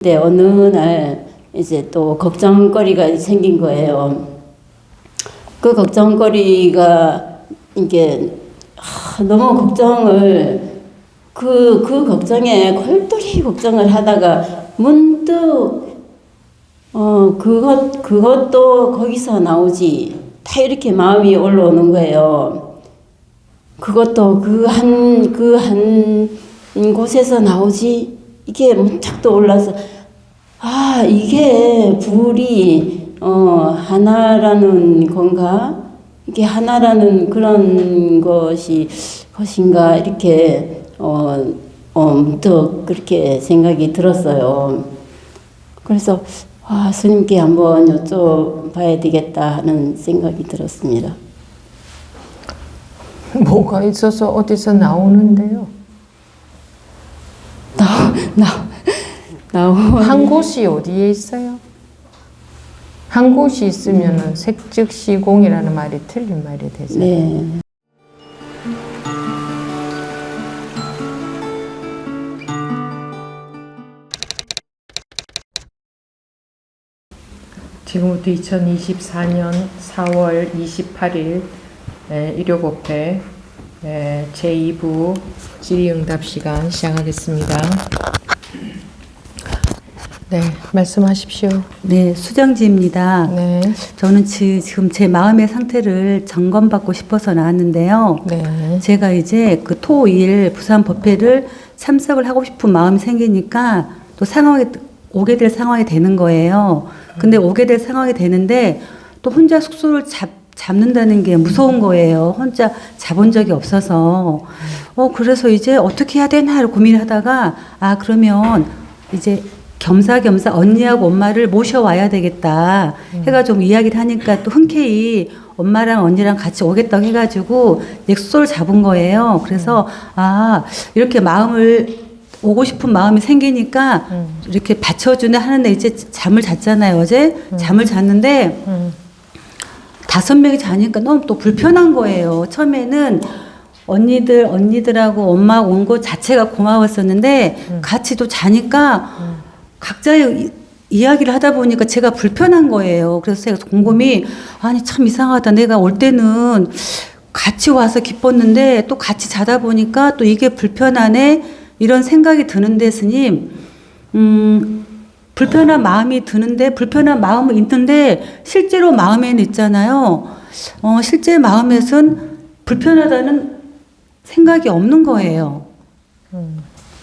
근데 어느 날 이제 또 걱정거리가 생긴 거예요. 그 걱정거리가 이게 너무 걱정을 그 걱정에 골똘히 걱정을 하다가 문득 그것도 거기서 나오지, 다 이렇게 마음이 올라오는 거예요. 그것도 그 한 곳에서 나오지, 이게 문득 떠올라서 이게 불이 하나라는 건가? 이게 하나라는 그런 것인가? 이렇게 문득 그렇게 생각이 들었어요. 그래서 스님께 한번 여쭤봐야 되겠다 하는 생각이 들었습니다. 뭐가 있어서 어디서 나오는데요? 한 곳이 어디에 있어요? 한 곳이 있으면은 색즉시공이라는 말이 틀린 말이 되잖아요. 네. 지금부터 2024년 4월 28일 일요법회 제2부 질의응답 시간 시작하겠습니다. 네, 말씀하십시오. 네, 수정지입니다. 네. 저는 지금 제 마음의 상태를 점검받고 싶어서 나왔는데요. 네. 제가 이제 그 토.5일 부산 법회를 참석을 하고 싶은 마음이 생기니까 또 오게 될 상황이 되는 거예요. 근데 오게 될 상황이 되는데 또 혼자 숙소를 잡는다는 게 무서운 거예요. 혼자 잡은 적이 없어서. 그래서 이제 어떻게 해야 되나 고민하다가 그러면 이제 겸사겸사 언니하고 엄마를 모셔와야 되겠다 해가지고 이야기를 하니까 또 흔쾌히 엄마랑 언니랑 같이 오겠다고 해가지고 숙소를 잡은 거예요. 그래서 이렇게 오고 싶은 마음이 생기니까 이렇게 받쳐주네 하는데 이제 잠을 잤잖아요. 어제 잠을 잤는데 5명이 자니까 너무 또 불편한 거예요. 처음에는 언니들하고 엄마 온 것 자체가 고마웠었는데 같이 또 자니까 각자의 이야기를 하다 보니까 제가 불편한 거예요. 그래서 제가 곰곰이 참 이상하다. 내가 올 때는 같이 와서 기뻤는데 또 같이 자다 보니까 또 이게 불편하네 이런 생각이 드는데 스님, 불편한 마음이 드는데 불편한 마음은 있는데 실제로 마음에는 있잖아요. 실제 마음에선 불편하다는 생각이 없는 거예요.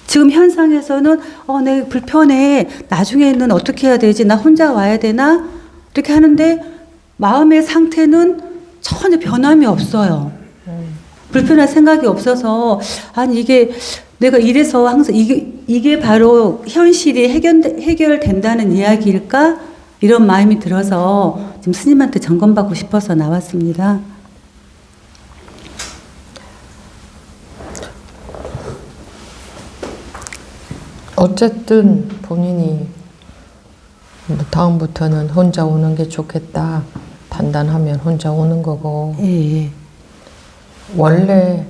지금 현상에서는 내가 불편해. 나중에는 어떻게 해야 되지? 나 혼자 와야 되나? 이렇게 하는데 마음의 상태는 전혀 변함이 없어요. 불편한 생각이 없어서 이게 내가 이래서 항상 이게 바로 현실이 해결된다는 이야기일까? 이런 마음이 들어서 지금 스님한테 점검받고 싶어서 나왔습니다. 어쨌든 본인이 다음부터는 혼자 오는 게 좋겠다 판단하면 혼자 오는 거고. 예. 원래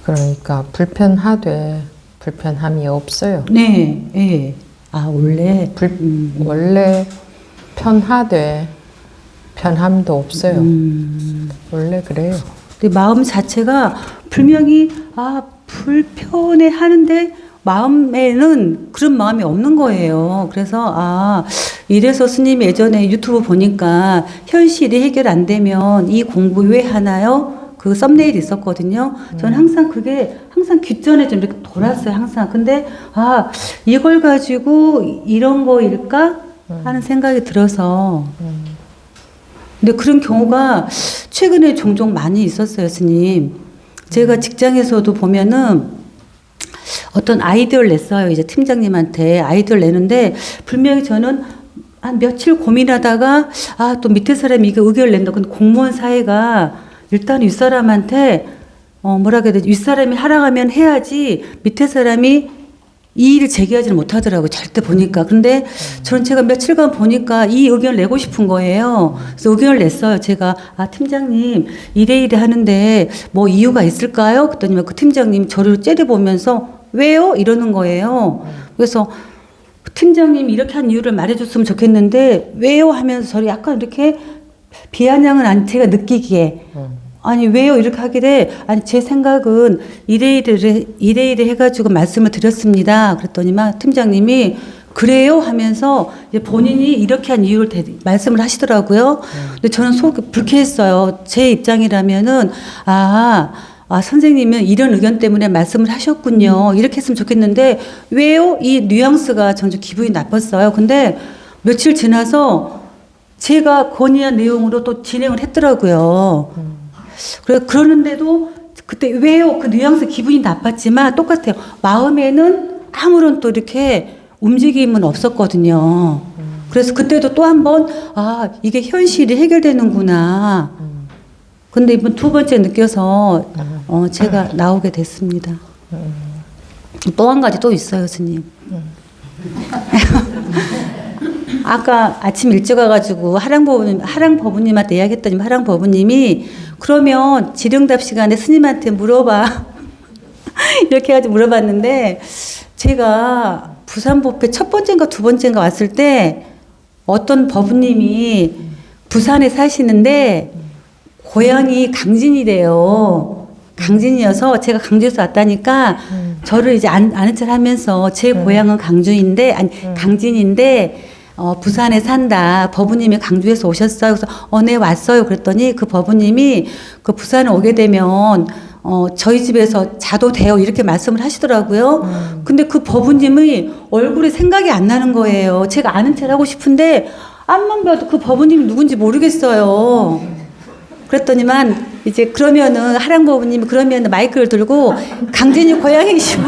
그러니까 불편하되 불편함이 없어요. 네. 예. 원래 원래 편하되 편함도 없어요. 원래 그래요. 마음 자체가 분명히 불편해 하는데 마음에는 그런 마음이 없는 거예요. 그래서 이래서 스님이 예전에 유튜브 보니까 현실이 해결 안 되면 이 공부 왜 하나요? 그 썸네일이 있었거든요. 저는 항상 그게 귓전에 좀 이렇게 돌았어요. 항상. 근데 이걸 가지고 이런 거일까 하는 생각이 들어서. 근데 그런 경우가 최근에 종종 많이 있었어요, 스님. 제가 직장에서도 보면은 어떤 아이디어를 냈어요. 이제 팀장님한테 아이디어를 내는데 분명히 저는 한 며칠 고민하다가 또 밑에 사람이 이게 의견을 낸다. 근데 공무원 사회가 일단 윗사람한테 뭐라 그래야 되지? 윗사람이 하라고 해야지 밑에 사람이 이 일을 제기하지는 못하더라고요. 절대 보니까. 근데 저는 제가 며칠간 보니까 이 의견을 내고 싶은 거예요. 그래서 의견을 냈어요. 제가 팀장님 이래 하는데 뭐 이유가 있을까요? 그랬더니 그 팀장님이 저를 째려보면서 왜요? 이러는 거예요. 그래서 팀장님이 이렇게 한 이유를 말해줬으면 좋겠는데 왜요? 하면서 저를 약간 이렇게 비아냥은 안 제가 느끼기에 아니 왜요? 이렇게 하길래 아니 제 생각은 이래 해가지고 말씀을 드렸습니다. 그랬더니만 팀장님이 그래요? 하면서 이제 본인이 이렇게 한 이유를 말씀을 하시더라고요. 근데 저는 속이 불쾌했어요. 제 입장이라면은 선생님은 이런 의견 때문에 말씀을 하셨군요. 이렇게 했으면 좋겠는데 왜요? 이 뉘앙스가 전 좀 기분이 나빴어요. 근데 며칠 지나서 제가 건의한 내용으로 또 진행을 했더라고요. 그러는데도 그때 왜요? 그 뉘앙스 기분이 나빴지만 똑같아요. 마음에는 아무런 또 이렇게 움직임은 없었거든요. 그래서 그때도 또 한 번, 이게 현실이 해결되는구나. 근데 이번 두 번째 느껴서, 제가 나오게 됐습니다. 또 한 가지 또 있어요, 스님. 아까 아침 일찍 와가지고 하랑법우님한테 이야기했더니 하랑법우님이 그러면 질응답 시간에 스님한테 물어봐. 이렇게 해가지고 물어봤는데 제가 부산법회 첫 번째인가 두 번째인가 왔을 때 어떤 법우님이 부산에 사시는데 고향이 강진이래요. 강진이어서 제가 강주에서 왔다니까 저를 이제 아는 척 하면서 제 고향은 강진인데 부산에 산다. 법우님이 강주에서 오셨어요. 그래서 네 왔어요. 그랬더니 그 법우님이 그 부산에 오게 되면 저희 집에서 자도 돼요. 이렇게 말씀을 하시더라고요. 근데 그 법우님의 얼굴이 생각이 안 나는 거예요. 제가 아는 척 하고 싶은데 앞만 봐도 그 법우님이 누군지 모르겠어요. 그랬더니만 이제 그러면은 하랑법우님이 그러면은 마이크를 들고 강진이 고향이시고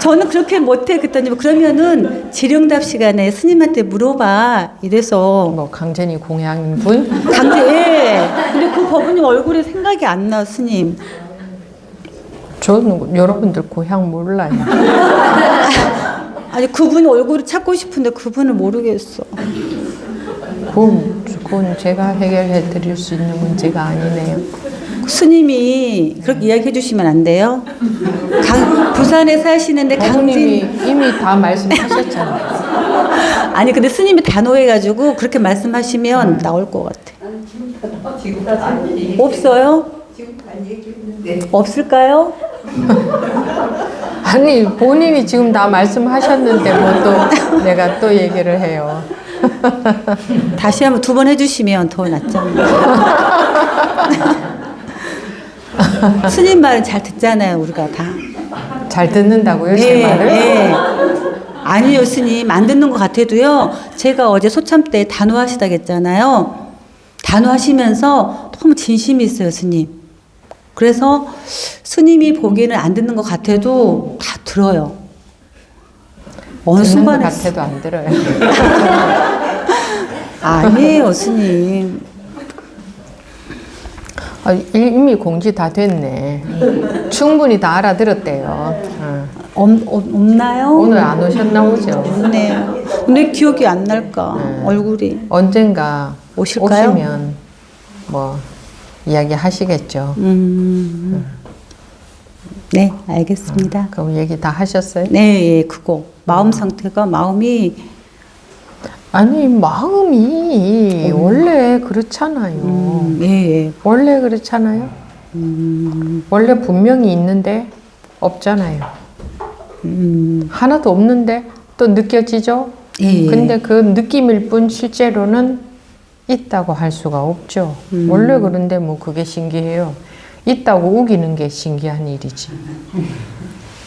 저는 그렇게 못해. 그랬더니 그러면은 질응답 시간에 스님한테 물어봐. 이래서 뭐 강진이 공양인 분? 예. 근데 그 법우님 얼굴이 생각이 안 나, 스님. 저는 여러분들 고향 몰라요. 아니 그분 얼굴을 찾고 싶은데 그분을 모르겠어. 그건 제가 해결해 드릴 수 있는 문제가 아니네요. 스님이 그렇게 이야기해 주시면 안 돼요? 부산에 사시는데 법우님이 강진 이미 다 말씀하셨잖아요. 아니 근데 스님이 단호해가지고 그렇게 말씀하시면 나올 것 같아. 없어요? 없을까요? 아니 본인이 지금 다 말씀하셨는데 뭐 또 내가 또 얘기를 해요. 다시 한번 두 번 해주시면 더 낫잖아요. 스님 말은 잘 듣잖아요, 우리가 다. 잘 듣는다고요, 제 말을? 네. 아니요, 스님. 안 듣는 것 같아도요. 제가 어제 소참 때 단호하시다고 했잖아요. 단호하시면서 너무 진심이 있어요, 스님. 그래서 스님이 보기에는 안 듣는 것 같아도 다 들어요. 어느 듣는 것 순간에. 같아도 안 들어요. 아니에요, 스님. 이미 공지 다 됐네. 충분히 다 알아들었대요. 없나요? 오늘 안 오셨나 보죠? 없네요. 근데 기억이 안 날까, 얼굴이. 언젠가 오실까요? 오시면 뭐 이야기 하시겠죠. 네, 알겠습니다. 그럼 얘기 다 하셨어요? 네, 예, 그거. 마음 상태가, 마음이. 아니 마음이 원래 그렇잖아요. 예. 원래 그렇잖아요. 원래 분명히 있는데 없잖아요. 하나도 없는데 또 느껴지죠. 예. 근데 그 느낌일 뿐 실제로는 있다고 할 수가 없죠. 원래 그런데 뭐 그게 신기해요. 있다고 우기는 게 신기한 일이지.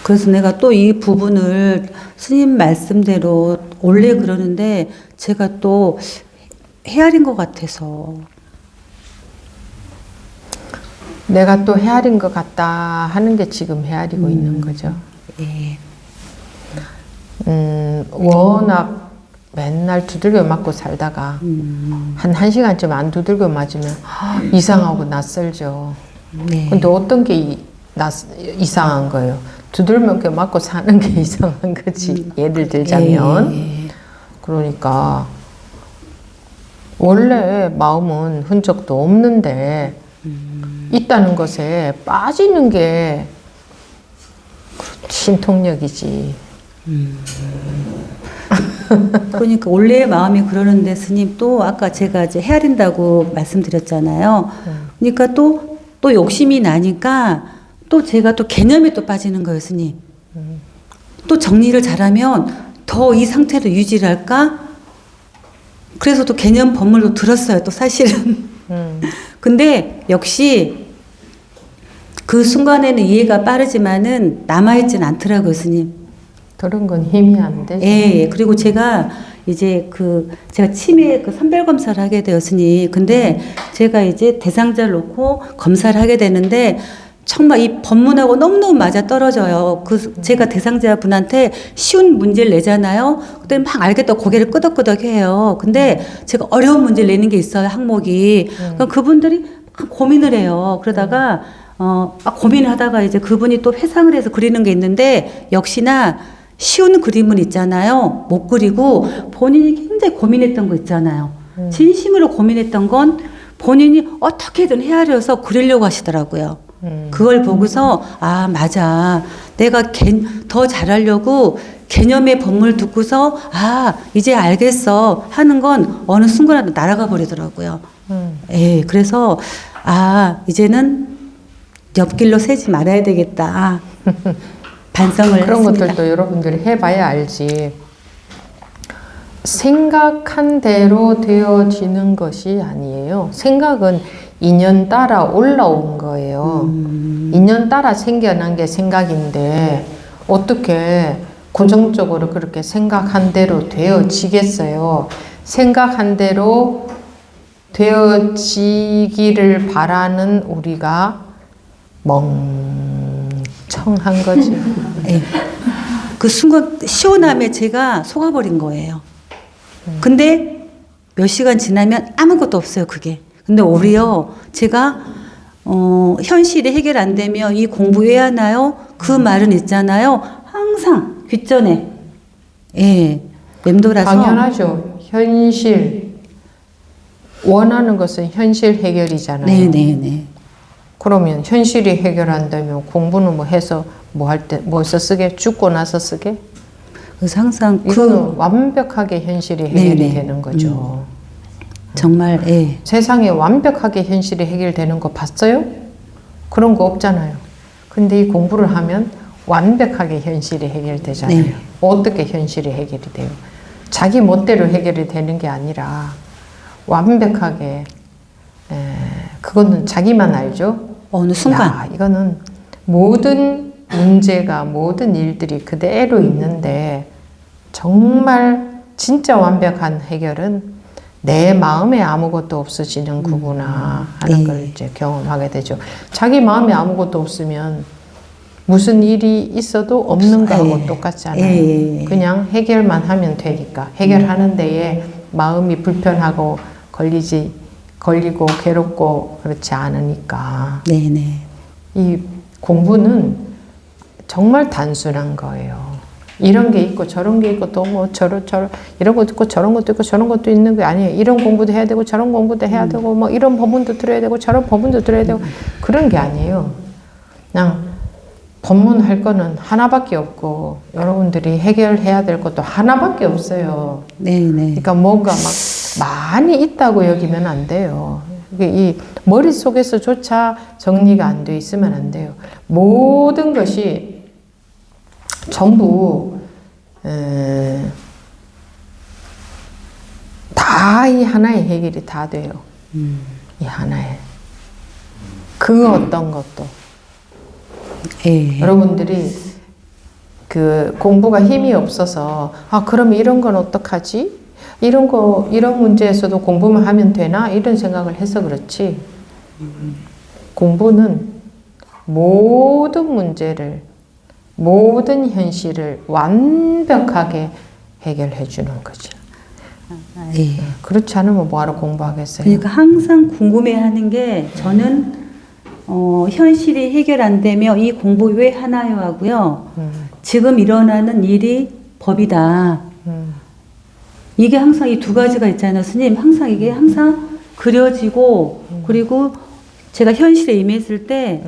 그래서 내가 또 이 부분을 스님 말씀대로 원래 그러는데 제가 또 헤아린 것 같아서. 내가 또 헤아린 것 같다 하는 게 지금 헤아리고 있는 거죠. 예. 워낙 맨날 두들겨 맞고 살다가 한 1시간쯤 안 두들겨 맞으면 이상하고 낯설죠. 네. 근데 어떤 게 이상한 거예요? 두들겨 맞고 사는 게 이상한 거지. 예를 들자면. 예. 그러니까 원래 마음은 흔적도 없는데 있다는 것에 빠지는 게 신통력이지. 그러니까 원래 마음이 그러는데 스님 또 아까 제가 이제 헤아린다고 말씀드렸잖아요. 그러니까 또 욕심이 나니까 또 제가 또 개념에 또 빠지는 거예요, 스님. 또 정리를 잘하면 더 이 상태로 유지를 할까? 그래서 또 개념 법문도 들었어요, 또 사실은. 근데 역시 그 순간에는 이해가 빠르지만은 남아있진 않더라고요, 스님. 그런 건 힘이 안 되죠. 예. 그리고 제가 이제 제가 치매 선별 검사를 하게 되었으니, 근데 제가 이제 대상자를 놓고 검사를 하게 되는데, 정말 이 법문하고 너무너무 맞아 떨어져요. 제가 대상자 분한테 쉬운 문제를 내잖아요. 그때 막 알겠다고 고개를 끄덕끄덕 해요. 근데 제가 어려운 문제를 내는 게 있어요, 항목이. 그럼 그분들이 막 고민을 해요. 그러다가, 고민을 하다가 이제 그분이 또 회상을 해서 그리는 게 있는데, 역시나 쉬운 그림은 있잖아요. 못 그리고 본인이 굉장히 고민했던 거 있잖아요. 진심으로 고민했던 건 본인이 어떻게든 헤아려서 그리려고 하시더라고요. 그걸 보고서 아 맞아, 내가 더 잘하려고 개념의 법문을 듣고서 아 이제 알겠어 하는 건 어느 순간에 날아가 버리더라고요. 예, 그래서 아 이제는 옆길로 새지 말아야 되겠다. 반성을 그런 했습니다. 것들도 여러분들이 해봐야 알지. 생각한 대로 되어지는 것이 아니에요. 생각은 인연 따라 올라온 거예요. 인연 따라 생겨난 게 생각인데 어떻게 고정적으로 그렇게 생각한 대로 되어지겠어요. 생각한 대로 되어지기를 바라는 우리가 멍청한 거지. 네. 그 순간 시원함에 제가 속아버린 거예요. 근데 몇 시간 지나면 아무것도 없어요, 그게. 근데 오히려 제가 현실이 해결 안 되면 이 공부 왜 하나요? 그 말은 있잖아요. 항상 귓전에 예, 맴돌아서. 당연하죠. 현실 원하는 것은 현실 해결이잖아요. 네네네. 그러면 현실이 해결 안 되면 공부는 뭐 해서 뭐 할 때 뭐서 쓰게? 죽고 나서 쓰게? 그래서 항상 이거는 완벽하게 현실이 해결이 네네. 되는 거죠. 정말 예. 세상에 완벽하게 현실이 해결되는 거 봤어요? 그런 거 없잖아요. 근데 이 공부를 하면 완벽하게 현실이 해결되잖아요. 네. 어떻게 현실이 해결이 돼요? 자기 멋대로 해결이 되는 게 아니라 완벽하게 그거는 자기만 알죠. 어느 순간. 야, 이거는 모든 문제가 모든 일들이 그대로 있는데 정말 진짜 완벽한 해결은 내 마음에 아무것도 없어지는 거구나 하는 네. 걸 이제 경험하게 되죠. 자기 마음에 아무것도 없으면 무슨 일이 있어도 없는 거하고 예. 똑같잖아요. 예. 그냥 해결만 하면 되니까 해결하는 데에 마음이 불편하고 걸리고 괴롭고 그렇지 않으니까 네네. 이 공부는 정말 단순한 거예요. 이런 게 있고 저런 게 있고 또 뭐 저런 이런 것도 있고 저런 것도 있고 저런 것도 있는 게 아니에요. 이런 공부도 해야 되고 저런 공부도 해야 되고 뭐 이런 법문도 들어야 되고 저런 법문도 들어야 되고 그런 게 아니에요. 그냥 법문할 거는 하나밖에 없고 여러분들이 해결해야 될 것도 하나밖에 없어요. 네네. 그러니까 뭔가 막 많이 있다고 여기면 안 돼요. 이게 이 머릿속에서조차 정리가 안 돼 있으면 안 돼요. 모든 것이 전부 다 이 하나의 해결이 다 돼요. 이 하나에. 그 어떤 것도. 예. 여러분들이 그 공부가 힘이 없어서 아 그럼 이런 건 어떡하지? 이런 문제에서도 공부만 하면 되나? 이런 생각을 해서 그렇지. 공부는 모든 문제를 모든 현실을 완벽하게 해결해 주는 거죠. 예. 그렇지 않으면 뭐하러 공부하겠어요? 그러니까 항상 궁금해하는 게 저는 현실이 해결 안 되면 이 공부 왜 하나요 하고요. 지금 일어나는 일이 법이다. 이게 항상 이 두 가지가 있잖아요. 스님 항상 이게 항상 그려지고 그리고 제가 현실에 임했을 때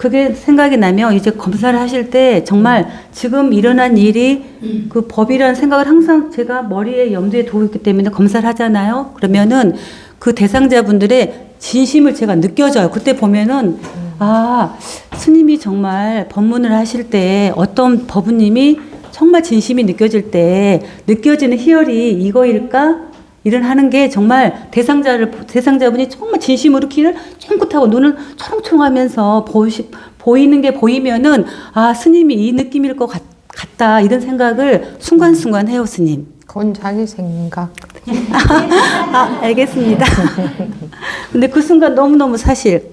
그게 생각이 나면 이제 검사를 하실 때 정말 지금 일어난 일이 그 법이라는 생각을 항상 제가 머리에 염두에 두고 있기 때문에 검사를 하잖아요. 그러면은 그 대상자분들의 진심을 제가 느껴져요. 그때 보면은 아, 스님이 정말 법문을 하실 때 어떤 법우님이 정말 진심이 느껴질 때 느껴지는 희열이 이거일까? 일을 하는 게 정말 대상자분이 정말 진심으로 귀를 쫑긋하고 눈을 초롱초롱하면서 보이는 게 보이면은 아, 스님이 이 느낌일 것 같다. 이런 생각을 순간순간 해요, 스님. 그건 자기 생각. 아, 알겠습니다. 근데 그 순간 너무너무 사실,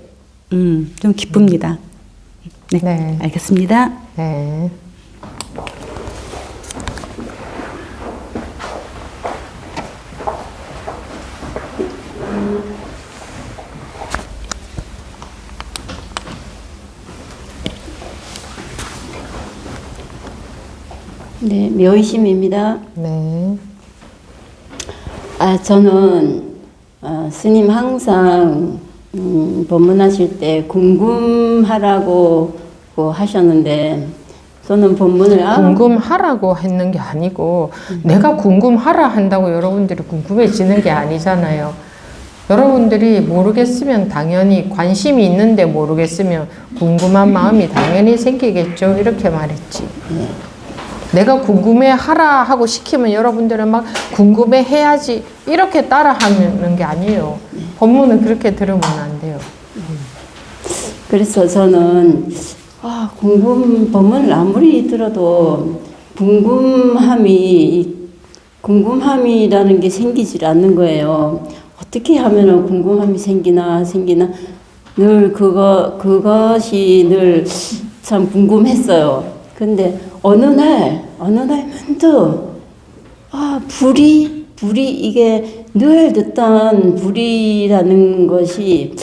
좀 기쁩니다. 네. 네. 알겠습니다. 네. 네, 묘의심입니다. 네. 저는 스님 항상 법문하실 때 궁금하라고 하셨는데 저는 법문을 궁금하라고 했는 게 아니고 내가 궁금하라 한다고 여러분들이 궁금해지는 게 아니잖아요. 여러분들이 모르겠으면 당연히 관심이 있는데 모르겠으면 궁금한 마음이 당연히 생기겠죠. 이렇게 말했지. 내가 궁금해하라 하고 시키면 여러분들은 막 궁금해해야지 이렇게 따라하는 게 아니에요. 법문은 그렇게 들으면 안 돼요. 그래서 저는 법문을 아무리 들어도 궁금함이라는 게 생기질 않는 거예요. 어떻게 하면 궁금함이 생기나 늘 그것이 늘 참 궁금했어요. 근데 어느 날 문득 불이 이게 늘 듣던 불이라는 것이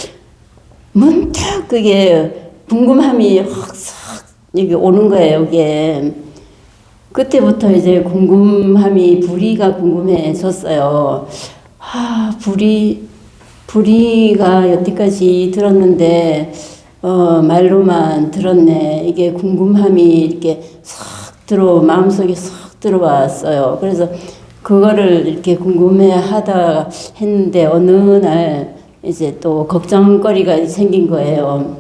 문득 그게 궁금함이 확 여기 오는 거예요. 이게 그때부터 이제 불이가 궁금해졌어요. 불이가 여태까지 들었는데 말로만 들었네. 이게 궁금함이 이렇게 마음속에 싹 들어왔어요. 그래서 그거를 이렇게 궁금해 하다 했는데 어느 날 이제 또 걱정거리가 생긴 거예요.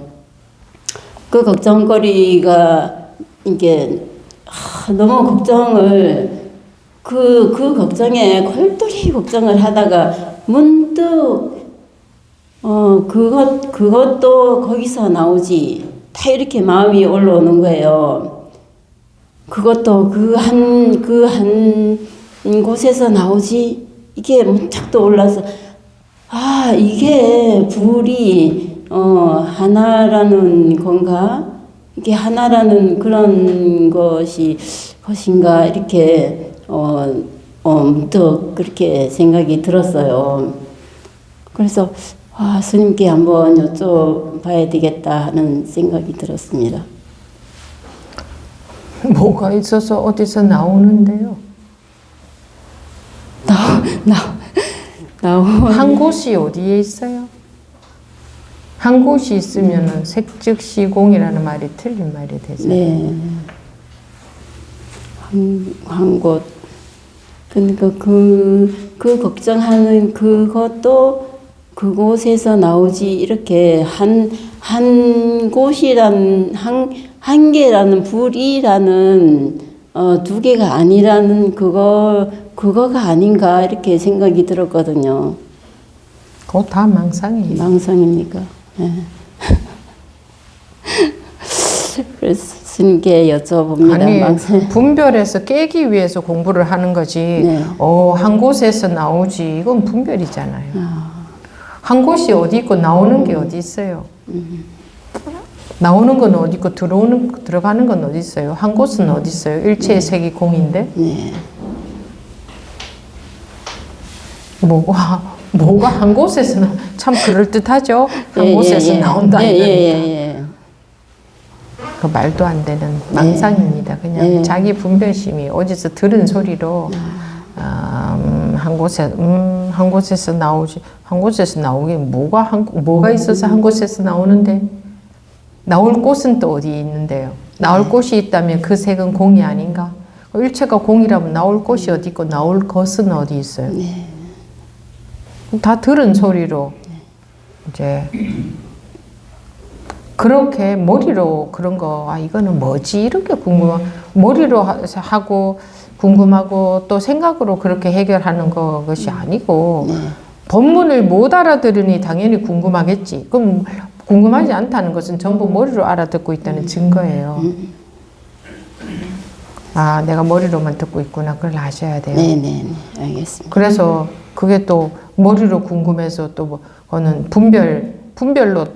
그 걱정거리가 이게 너무 걱정을 그 걱정에 골똘히 걱정을 하다가 문득 그것도 거기서 나오지. 다 이렇게 마음이 올라오는 거예요. 그것도 그 한 곳에서 나오지. 이게 문득 또 올라서, 이게 불이, 하나라는 건가? 이게 하나라는 그런 것인가? 이렇게, 문득 그렇게 생각이 들었어요. 그래서, 스님께 한번 여쭤봐야 되겠다 하는 생각이 들었습니다. 뭐가 있어서 어디서 나오는데요? 한 곳이 어디에 있어요? 한 곳이 있으면은 색즉시공이라는 말이 틀린 말이 되잖아요. 네. 한 곳. 그러니까 그 걱정하는 그것도 그곳에서 나오지, 이렇게 한 개라는 불이라는, 두 개가 아니라는 그거가 아닌가, 이렇게 생각이 들었거든요. 그거 다 망상이에요. 망상입니까? 네. 그래서 스님께 여쭤봅니다. 아니, 망상. 분별해서 깨기 위해서 공부를 하는 거지. 네. 한 곳에서 나오지. 이건 분별이잖아요. 한 곳이 어디 있고 나오는 게 어디 있어요? 나오는 건 어디 있고 들어가는 건 어디 있어요? 한 곳은 어디 있어요? 일체의 색이 공인데? 네. 뭐가 한 곳에서는 참 그럴듯하죠? 한 곳에서 나온다는 거니까. 그 말도 안 되는 망상입니다. 그냥 자기 분별심이 어디서 들은 소리로 한 곳에서 나오지. 한 곳에서 나오긴 뭐가 있어서 한 곳에서 나오는데? 나올 꽃은 또 어디 있는데요? 나올 꽃이 있다면 그 색은 공이 아닌가? 일체가 공이라면 나올 꽃이 어디 있고 나올 것은 어디 있어요? 네. 다 들은 소리로 이제 그렇게 머리로 그런 거, 아 이거는 뭐지 이렇게 머리로 하고 궁금하고 또 생각으로 그렇게 해결하는 것이 아니고 본문을 못 알아들으니 당연히 궁금하겠지. 그럼 궁금하지 않다는 것은 전부 머리로 알아듣고 있다는 증거예요. 아, 내가 머리로만 듣고 있구나. 그걸 아셔야 돼요. 네네. 알겠습니다. 그래서 그게 또 머리로 궁금해서 또 뭐, 그거는 분별로,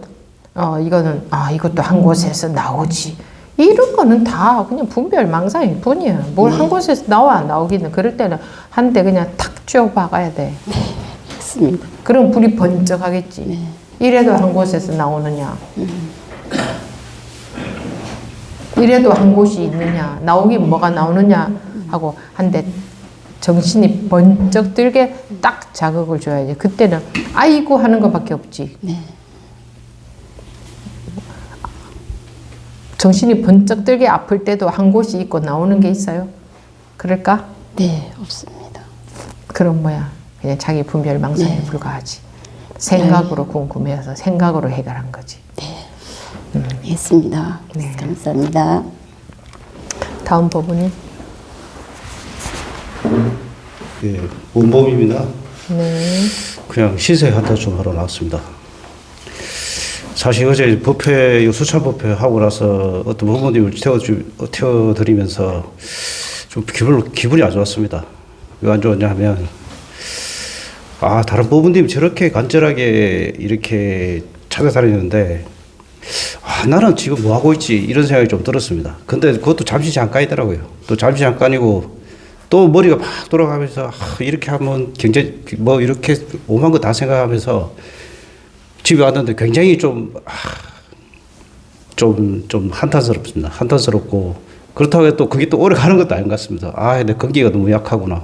이거는, 아, 이것도 한 곳에서 나오지. 이런 거는 다 그냥 분별 망상일 뿐이에요. 뭘 한 곳에서 나와 안 나오기는. 그럴 때는 한 대 그냥 탁 쥐어 박아야 돼. 맞습니다. 그럼 불이 번쩍하겠지. 이래도 한 곳에서 나오느냐. 이래도 한 곳이 있느냐. 나오긴 뭐가 나오느냐 하고 한 대 정신이 번쩍 들게 딱 자극을 줘야지. 그때는 아이고 하는 것밖에 없지. 네. 정신이 번쩍 들게 아플 때도 한 곳이 있고 나오는 게 있어요? 그럴까? 네, 없습니다. 그럼 뭐야? 그냥 자기 분별 망상에 불과하지. 생각으로 궁금해서 생각으로 해결한 거지. 알겠습니다. 네. 감사합니다. 다음 부분이 예, 원범입니다. 네. 그냥 시세 한타 좀 하러 나왔습니다. 사실 어제 법회, 수찬 법회 하고 나서 어떤 부모님을 태워드리면서 좀 기분이 안 좋았습니다. 왜 안 좋았냐 하면, 아, 다른 부모님 저렇게 간절하게 이렇게 찾아다니는데, 아, 나는 지금 뭐 하고 있지? 이런 생각이 좀 들었습니다. 근데 그것도 잠시 잠깐이더라고요. 또 잠시 잠깐이고, 또 머리가 막 돌아가면서, 아, 이렇게 하면 굉장히, 뭐 이렇게 오만 거 다 생각하면서 집에 왔는데 굉장히 좀 한탄스럽습니다. 한탄스럽고, 그렇다고 해도 또 그게 또 오래 가는 것도 아닌 것 같습니다. 아, 내 건기가 너무 약하구나.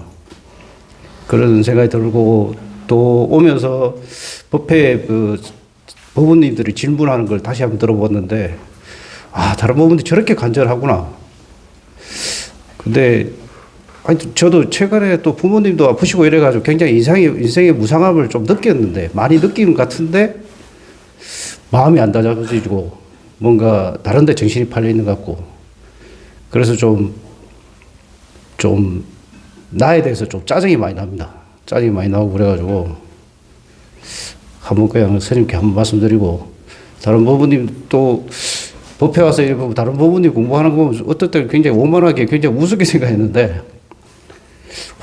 그런 생각이 들고, 또 오면서 법회에 그 법원님들이 질문하는 걸 다시 한번 들어봤는데, 아, 다른 법원들이 저렇게 간절하구나. 근데, 아니, 저도 최근에 또 부모님도 아프시고 이래가지고 굉장히 인생의 무상함을 좀 느꼈는데, 많이 느끼는 것 같은데, 마음이 안 다잡아지고, 뭔가 다른 데 정신이 팔려 있는 것 같고, 그래서 좀, 나에 대해서 좀 짜증이 많이 납니다. 짜증이 많이 나고 그래가지고, 한번 그냥 스님께 한번 말씀드리고, 다른 부모님 또, 법회 와서 이렇게 보면 다른 부모님 공부하는 거 보면 어떨 때는 굉장히 오만하게 굉장히 우습게 생각했는데,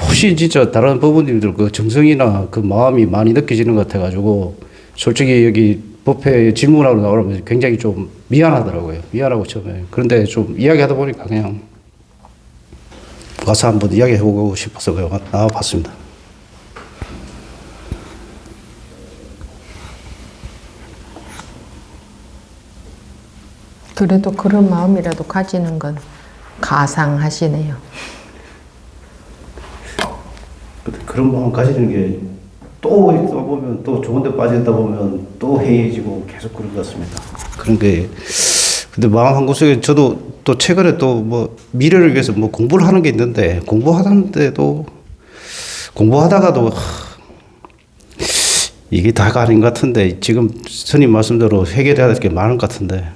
혹시 진짜 다른 부모님들 그 정성이나 그 마음이 많이 느껴지는 것 같아가지고, 솔직히 여기 법회 질문하러 나오면 굉장히 좀 미안하더라고요. 미안하고 처음에. 그런데 좀 이야기하다 보니까 그냥 와서 한번 이야기해보고 싶어서 나와봤습니다. 그래도 그런 마음이라도 가지는 건 가상하시네요. 그런 마음 가지는 게 또 있다 보면 또 좋은 데 빠지다 보면 또 해이해지고 계속 그런 것 같습니다. 그런 게 근데 마음 한구석에 저도 또 최근에 또 뭐 미래를 위해서 뭐 공부를 하는 게 있는데 공부하다가도 이게 다가 아닌 것 같은데 지금 스님 말씀대로 해결해야 될 게 많은 것 같은데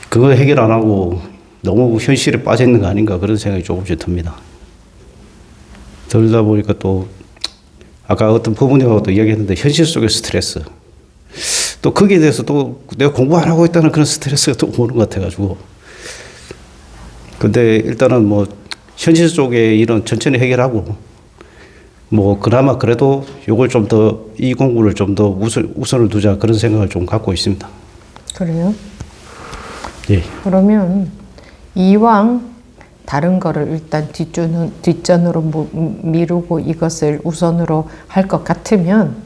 그거 해결 안 하고 너무 현실에 빠져 있는 거 아닌가 그런 생각이 조금씩 듭니다. 들다 보니까 또 아까 어떤 부모님하고 또 이야기했는데 현실 속의 스트레스 또 거기에 대해서 또 내가 공부 안 하고 있다는 그런 스트레스가 또 오는 것 같아가지고 근데 일단은 뭐 현실 속의 일은 천천히 해결하고 뭐 그나마 그래도 요걸 좀 더 이 공부를 좀 더 우선을 두자 그런 생각을 좀 갖고 있습니다. 그래요? 예. 그러면 이왕 다른 거를 일단 뒷전으로 미루고 이것을 우선으로 할 것 같으면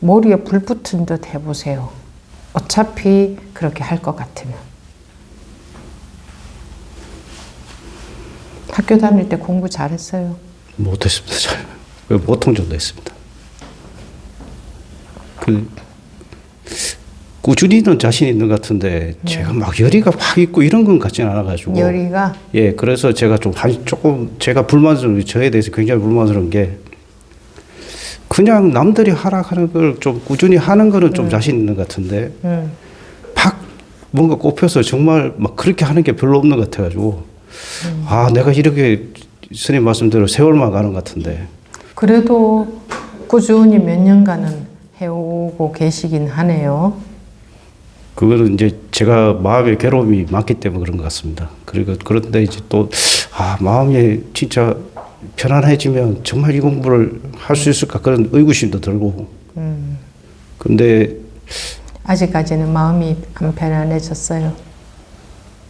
머리에 불 붙은 듯 해보세요. 어차피 그렇게 할 것 같으면. 학교 다닐 때 공부 잘했어요? 못했습니다. 잘. 보통 정도 했습니다. 꾸준히는 자신 있는 것 같은데 제가 막 열의가 확 있고 이런 건 같지는 않아가지고 열의가 예 그래서 제가 좀 조금 제가 불만스러운 저에 대해서 굉장히 불만스러운 게 그냥 남들이 하락하는 걸 좀 꾸준히 하는 거는 좀 자신 있는 것 같은데 팍 뭔가 꼽혀서 정말 막 그렇게 하는 게 별로 없는 것 같아가지고 아 내가 이렇게 스님 말씀대로 세월만 가는 것 같은데 그래도 꾸준히 몇 년간은 해오고 계시긴 하네요. 그거는 이제 제가 마음의 괴로움이 많기 때문에 그런 것 같습니다. 그리고 그런데 이제 또 마음이 진짜 편안해지면 정말 이 공부를 할 수 있을까 그런 의구심도 들고. 근데 아직까지는 마음이 안 편안해졌어요.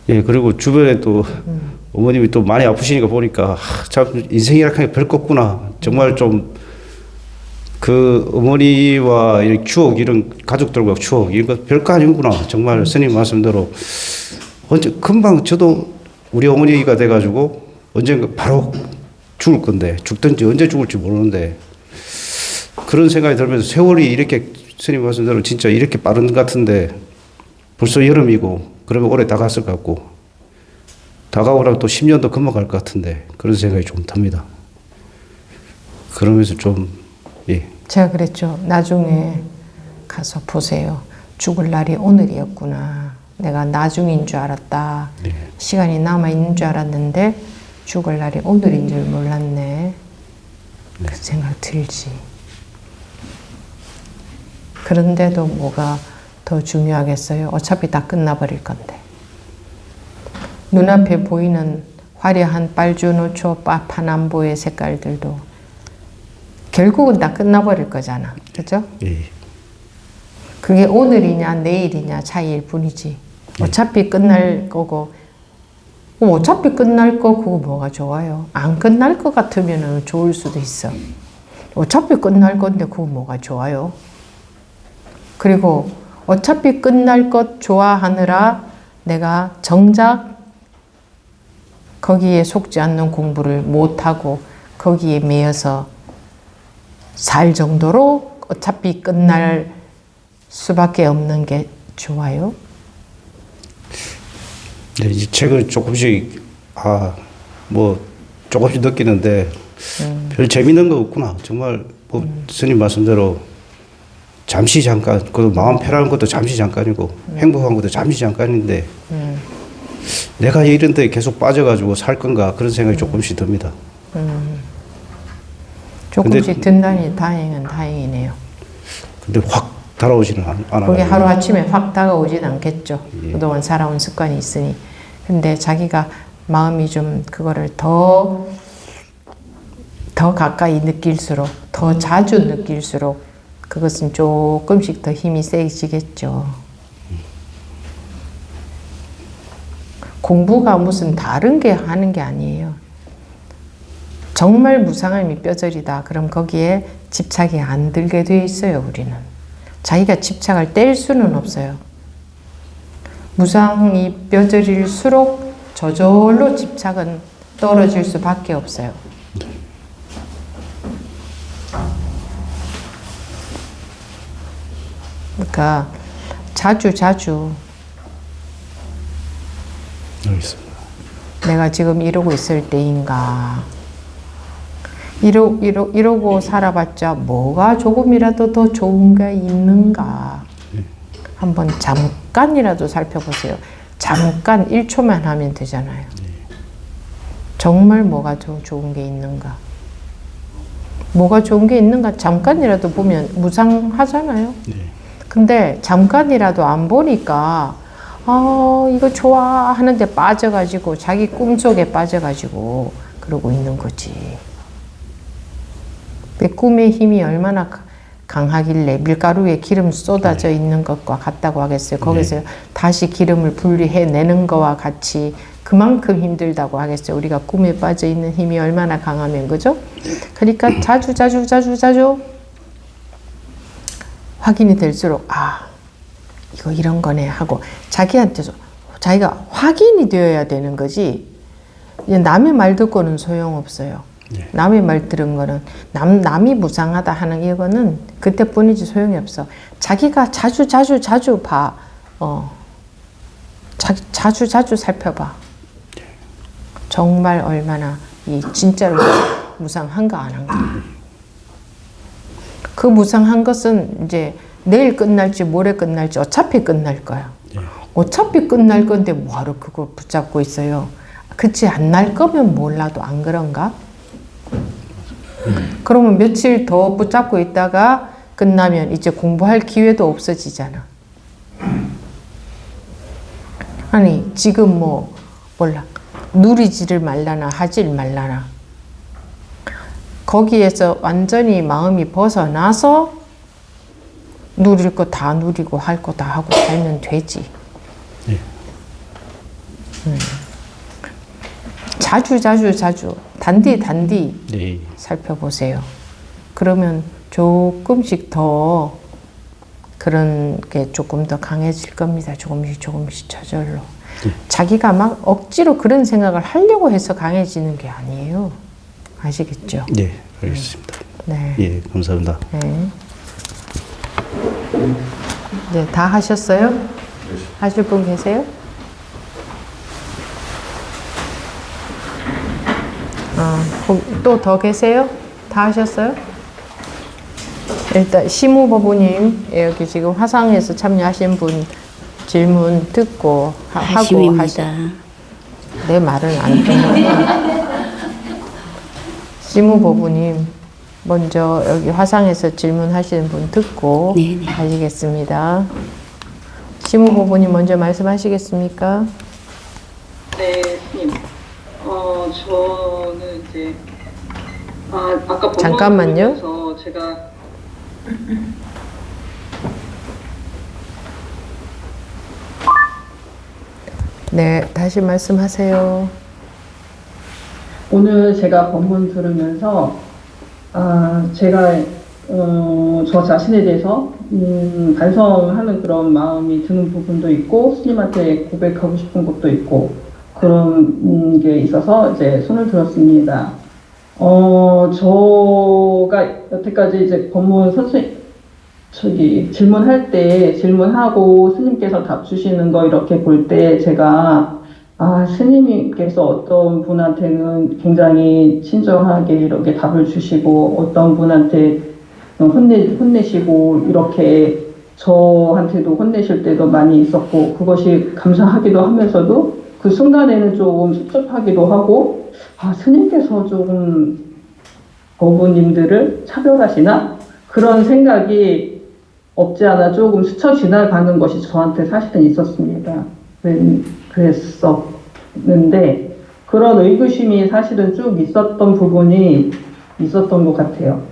예 그리고 주변에 또 어머님이 또 많이 아프시니까 보니까 참 인생이라는 게 별 거 없구나. 정말 좀 그 어머니와 이런 추억 이런 가족들과 추억 이런 거 별거 아니구나. 정말 스님 말씀대로 언제 금방 저도 우리 어머니가 돼가지고 언젠가 바로 죽을 건데 죽든지 언제 죽을지 모르는데 그런 생각이 들면서 세월이 이렇게 스님 말씀대로 진짜 이렇게 빠른 것 같은데 벌써 여름이고 그러면 올해 다 갔을 것 같고 다가오라면 또 10년도 금방 갈 것 같은데 그런 생각이 좀 듭니다. 그러면서 좀 예. 제가 그랬죠. 나중에 가서 보세요. 죽을 날이 오늘이었구나. 내가 나중인 줄 알았다. 네. 시간이 남아있는 줄 알았는데 죽을 날이 오늘인 줄 몰랐네. 그 생각 들지. 그런데도 뭐가 더 중요하겠어요? 어차피 다 끝나버릴 건데. 눈앞에 보이는 화려한 빨주노초 파남보의 색깔들도 결국은 다 끝나버릴 거잖아. 그죠? 예. 그게 오늘이냐 내일이냐 차이일 뿐이지. 어차피 끝날 거고 어차피 끝날 거 그거 뭐가 좋아요? 안 끝날 것 같으면 좋을 수도 있어. 어차피 끝날 건데 그거 뭐가 좋아요? 그리고 어차피 끝날 것 좋아하느라 내가 정작 거기에 속지 않는 공부를 못하고 거기에 매여서 살 정도로 어차피 끝날 수밖에 없는 게 좋아요. 네, 이 책을 조금씩 뭐 조금씩 느끼는데 별 재밌는 거 없구나. 정말 뭐 스님 말씀대로 잠시 잠깐 그 마음 편안한 것도 잠시 잠깐이고 행복한 것도 잠시 잠깐인데 내가 이런 데 계속 빠져가지고 살 건가 그런 생각이 조금씩 듭니다. 조금씩 든다니 다행이네요. 근데 확 달아오지는 않아요. 그게 하루아침에 확 다가오진 않겠죠. 예. 그동안 살아온 습관이 있으니. 근데 자기가 마음이 좀 그거를 더 가까이 느낄수록, 더 자주 느낄수록 그것은 조금씩 더 힘이 세지겠죠. 공부가 무슨 다른 게 하는 게 아니에요. 정말 무상함이 뼈저리다. 그럼 거기에 집착이 안 들게 돼 있어요, 우리는. 자기가 집착을 뗄 수는 없어요. 무상이 뼈저릴수록 저절로 집착은 떨어질 수밖에 없어요. 그러니까 자주 알겠습니다. 내가 지금 이러고 있을 때인가 이러고 살아봤자 뭐가 조금이라도 더 좋은 게 있는가 한번 잠깐이라도 살펴보세요. 잠깐 1초만 하면 되잖아요. 정말 뭐가 더 좋은 게 있는가. 뭐가 좋은 게 있는가 잠깐이라도 보면 무상하잖아요. 근데 잠깐이라도 안 보니까 이거 좋아 하는데 빠져가지고 자기 꿈속에 빠져가지고 그러고 있는 거지. 꿈의 힘이 얼마나 강하길래 밀가루에 기름 쏟아져 있는 것과 같다고 하겠어요. 거기서 다시 기름을 분리해내는 거와 같이 그만큼 힘들다고 하겠어요. 우리가 꿈에 빠져 있는 힘이 얼마나 강하면, 그죠? 그러니까 자주 확인이 될수록 이거 이런 거네 하고 자기한테서 자기가 확인이 되어야 되는 거지. 남의 말 듣고는 소용없어요. 남의 말 들은 거는 남이 무상하다 하는 이거는 그때뿐이지 소용이 없어. 자기가 자주 봐. 자주 살펴봐. 정말 얼마나 이 진짜로 무상한가 안 한가. 그 무상한 것은 이제 내일 끝날지 모레 끝날지 어차피 끝날 거야. 어차피 끝날 건데 뭐하러 그걸 붙잡고 있어요. 그치 안 날 거면 몰라도 안 그런가? 그러면 며칠 더 붙잡고 있다가 끝나면 이제 공부할 기회도 없어지잖아. 아니 지금 뭐 몰라 누리지를 말라나 하질 말라나 거기에서 완전히 마음이 벗어나서 누릴 거 다 누리고 할 거 다 하고 살면 되지. 자주 단디 네. 살펴보세요. 그러면 조금씩 더 그런 게 조금 더 강해질 겁니다. 조금씩 저절로. 자기가 막 억지로 그런 생각을 하려고 해서 강해지는 게 아니에요. 아시겠죠? 네, 알겠습니다. 네. 예, 감사합니다. 네. 네, 다 하셨어요? 하실 분 계세요? 또 더 계세요? 다 하셨어요? 일단 시무법우님 여기 지금 화상에서 참여하신 분 질문 듣고 하고 하심입니다. 내 말은 안 듣는구나. 시무법우님 먼저 여기 화상에서 질문하시는 분 듣고 네네. 하시겠습니다. 시무법우님 먼저 말씀하시겠습니까? 네, 스님. 저는 이제 아까 잠깐만요. 법문에서 제가 네, 다시 말씀하세요. 오늘 제가 법문 들으면서 제가 저 자신에 대해서 반성하는 그런 마음이 드는 부분도 있고 스님한테 고백하고 싶은 것도 있고 그런 게 있어서 이제 손을 들었습니다. 저가 여태까지 이제 법문 질문할 때 질문하고 스님께서 답 주시는 거 이렇게 볼 때 제가 스님께서 어떤 분한테는 굉장히 친절하게 이렇게 답을 주시고 어떤 분한테 혼내시고 이렇게 저한테도 혼내실 때도 많이 있었고 그것이 감사하기도 하면서도 그 순간에는 조금 섭섭하기도 하고 스님께서 조금 어부님들을 차별하시나? 그런 생각이 없지 않아 조금 스쳐 지나가는 것이 저한테 사실은 있었습니다. 그랬었는데 그런 의구심이 사실은 쭉 있었던 부분이 있었던 것 같아요.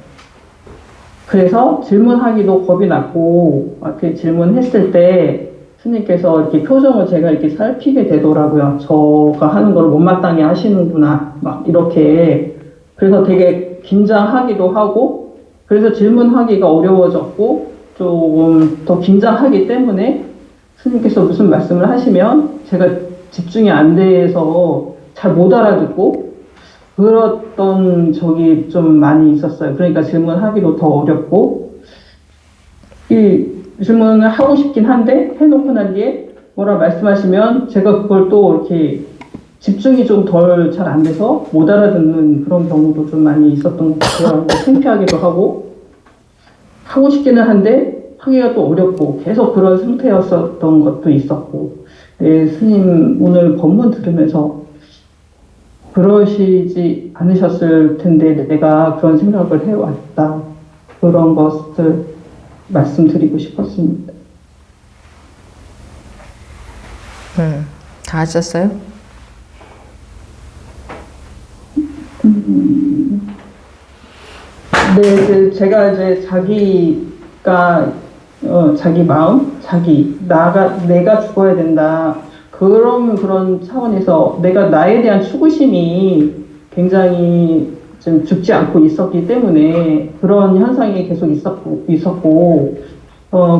그래서 질문하기도 겁이 났고 이렇게 질문했을 때 스님께서 이렇게 표정을 제가 이렇게 살피게 되더라고요. 저가 하는 걸 못마땅히 하시는구나 막 이렇게. 그래서 되게 긴장하기도 하고 그래서 질문하기가 어려워졌고 조금 더 긴장하기 때문에 스님께서 무슨 말씀을 하시면 제가 집중이 안 돼서 잘 못 알아듣고 그랬던 적이 좀 많이 있었어요. 그러니까 질문하기도 더 어렵고 이 질문을 하고 싶긴 한데 해놓고 난 뒤에 뭐라 말씀하시면 제가 그걸 또 이렇게 집중이 좀 덜 잘 안 돼서 못 알아듣는 그런 경우도 좀 많이 있었던 것 같아요. 창피하기도 하고 하고 싶기는 한데 하기가 또 어렵고 계속 그런 상태였었던 것도 있었고 네, 스님 오늘 법문 들으면서 그러시지 않으셨을 텐데 내가 그런 생각을 해왔다. 그런 것을 말씀드리고 싶었습니다. 다 하셨어요? 네, 제가 이제 자기가 자기 마음, 내가 죽어야 된다. 그런 차원에서 내가 나에 대한 추구심이 굉장히 좀 죽지 않고 있었기 때문에 그런 현상이 계속 있었고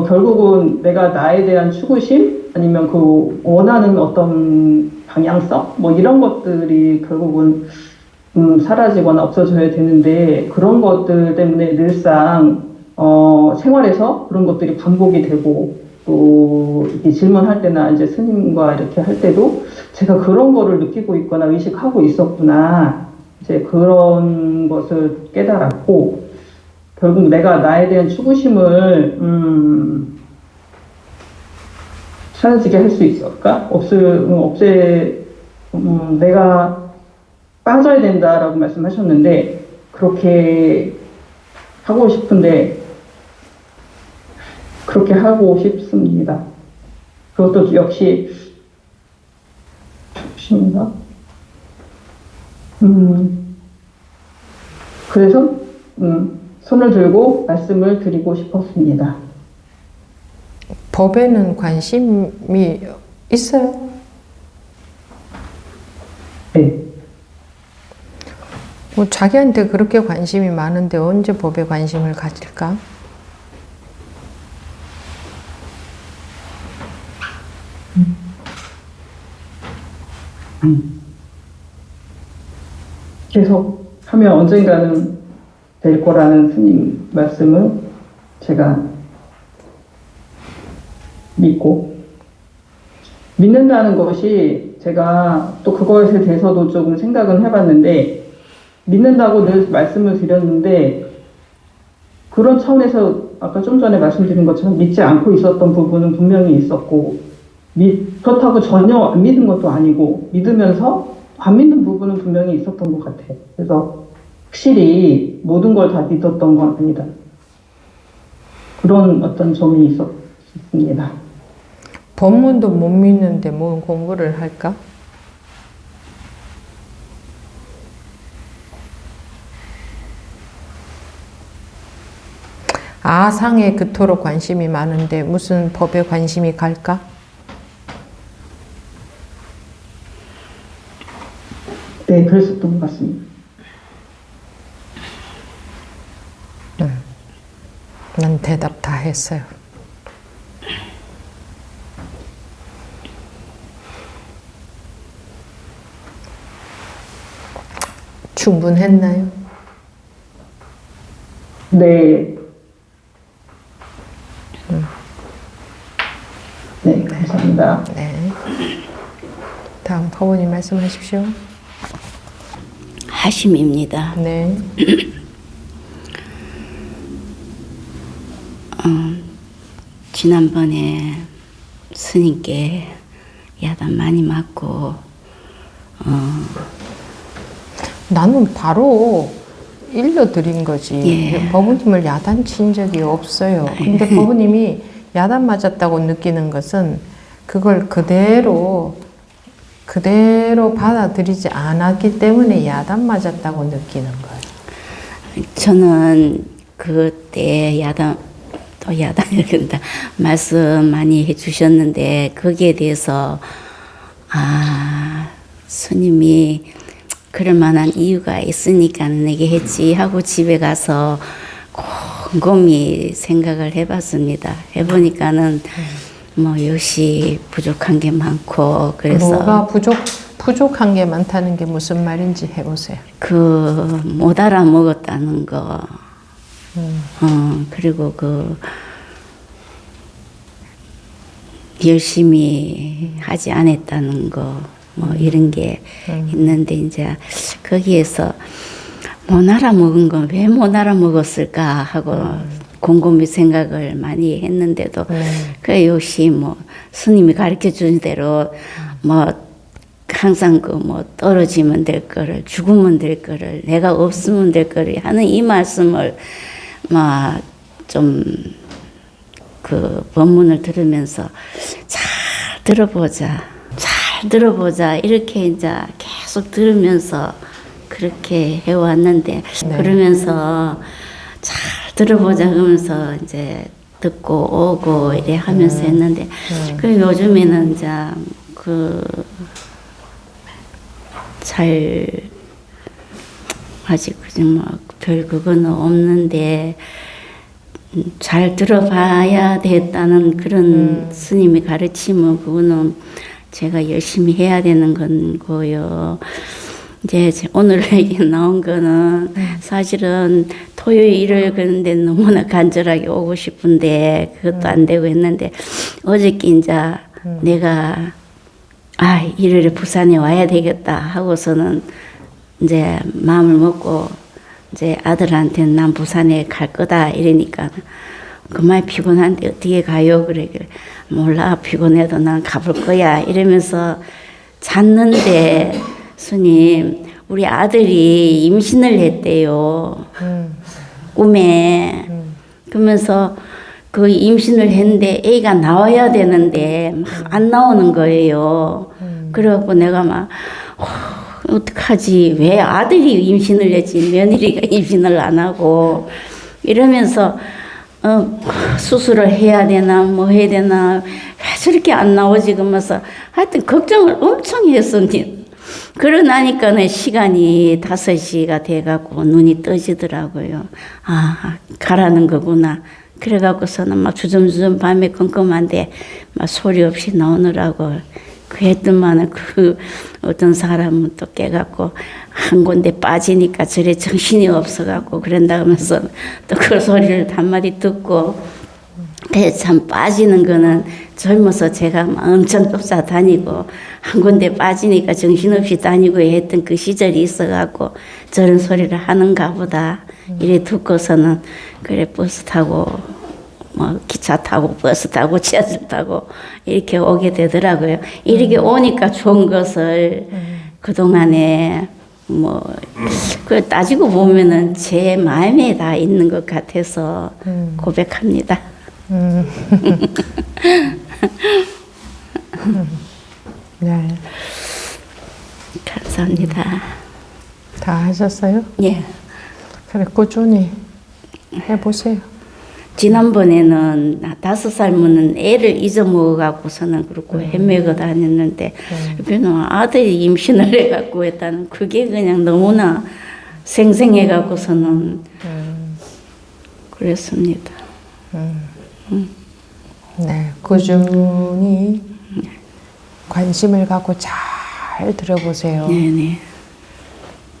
결국은 내가 나에 대한 추구심 아니면 그 원하는 어떤 방향성 뭐 이런 것들이 결국은 사라지거나 없어져야 되는데 그런 것들 때문에 늘상 생활에서 그런 것들이 반복이 되고 또 이렇게 질문할 때나 이제 스님과 이렇게 할 때도 제가 그런 거를 느끼고 있거나 의식하고 있었구나 이제 그런 것을 깨달았고 결국 내가 나에 대한 추구심을 사라지게 할 수 있을까? 내가 빠져야 된다라고 말씀하셨는데 그렇게 하고 싶은데 그렇게 하고 싶습니다. 그것도 역시 추구심인가? 그래서 손을 들고 말씀을 드리고 싶었습니다. 법에는 관심이 있어요? 네. 뭐 자기한테 그렇게 관심이 많은데 언제 법에 관심을 가질까? 계속 하면 언젠가는 될 거라는 스님 말씀을 제가 믿는다는 것이 제가 또 그것에 대해서도 조금 생각은 해봤는데 믿는다고 늘 말씀을 드렸는데 그런 차원에서 아까 좀 전에 말씀드린 것처럼 믿지 않고 있었던 부분은 분명히 있었고 그렇다고 전혀 안 믿은 것도 아니고 믿으면서 안 믿는 부분은 분명히 있었던 것 같아요. 그래서 확실히 모든 걸 다 믿었던 건 아니다. 그런 어떤 점이 있었습니다. 법문도 못 믿는데 뭘 공부를 할까? 아상에 그토록 관심이 많은데 무슨 법에 관심이 갈까? 네, 그랬었던 것 같습니다. 난 대답 다 했어요. 충분했나요? 네. 네, 감사합니다. 네. 다음 파원님 말씀하십시오. 하심입니다. 네. 지난번에 스님께 야단 많이 맞고 나는 바로 일러드린 거지. 예. 법우님을 야단 친 적이 없어요. 근데 법우님이 야단 맞았다고 느끼는 것은 그걸 그대로 받아들이지 않았기 때문에 야단 맞았다고 느끼는 거예요. 저는 그때 야단이란다 말씀 많이 해주셨는데 거기에 대해서 스님이 그럴 만한 이유가 있으니까 내게 했지 하고 집에 가서 곰곰이 생각을 해봤습니다. 해보니까는 역시 부족한 게 많고 그래서 뭐가 부족한 게 많다는 게 무슨 말인지 해보세요. 못 알아먹었다는 거. 그리고 열심히 하지 않았다는 거, 이런 게 있는데, 이제, 거기에서 못 알아먹은 건 왜 못 알아먹었을까 하고 곰곰이 생각을 많이 했는데도, 그 역시 스님이 가르쳐 준 대로, 항상 떨어지면 될 거를, 죽으면 될 거를, 내가 없으면 될 거를 하는 이 말씀을, 법문을 들으면서 잘 들어보자 이렇게 이제 계속 들으면서 그렇게 해왔는데 그러면서 잘 들어보자 그러면서 이제 듣고 오고 이래 하면서 했는데 그 요즘에는 이제 잘 아직 별 그거는 없는데 잘 들어봐야 됐다는 그런 스님의 가르침은 그거는 제가 열심히 해야 되는 건 거요. 이제 오늘 얘기 나온 거는 사실은 토요일 일요일 그런데 너무나 간절하게 오고 싶은데 그것도 안 되고 했는데 어저께 이제 내가 일요일에 부산에 와야 되겠다 하고서는 이제 마음을 먹고 이제 아들한테는 난 부산에 갈 거다 이러니까 그만 피곤한데 어떻게 가요? 그래 몰라 피곤해도 난 가볼 거야 이러면서 잤는데 스님 우리 아들이 임신을 했대요. 꿈에. 그러면서 그 임신을 했는데 애가 나와야 되는데 막 안 나오는 거예요. 그래갖고 내가 막 어떡하지? 왜 아들이 임신을 했지 며느리가 임신을 안 하고 이러면서 수술을 해야 되나 뭐 해야 되나 왜 저렇게 안 나오지 그러면서 하여튼 걱정을 엄청 했었니. 그러고 나니까는 시간이 5시가 돼갖고 눈이 떠지더라고요. 가라는 거구나. 그래갖고서는 막 주섬주섬 밤에 컴컴한데 막 소리 없이 나오느라고 그 했더만은 그 어떤 사람은 또 깨갖고 한 군데 빠지니까 저래 정신이 없어갖고 그런다 하면서 또 그 소리를 한마디 듣고 참 빠지는 거는 젊어서 제가 막 엄청 쫓아다니고 한 군데 빠지니까 정신없이 다니고 했던 그 시절이 있어갖고 저런 소리를 하는가 보다 이래 듣고서는 그래 버스 타고 뭐 기차 타고 버스 타고 지하철 타고 이렇게 오게 되더라고요. 이렇게 오니까 좋은 것을 그동안에 뭐 그 따지고 보면은 제 마음에 다 있는 것 같아서 고백합니다. 네. 감사합니다. 다 하셨어요? 예. 그래 꾸준히 해보세요. 지난번에는 5살 먹는 애를 잊어먹어갖고서는 그렇고 헤매고 다녔는데 옆에는 아들이 임신을 해갖고 했다는 그게 그냥 너무나 생생해갖고서는 그랬습니다. 네, 꾸준히 관심을 갖고 잘 들어보세요. 네네.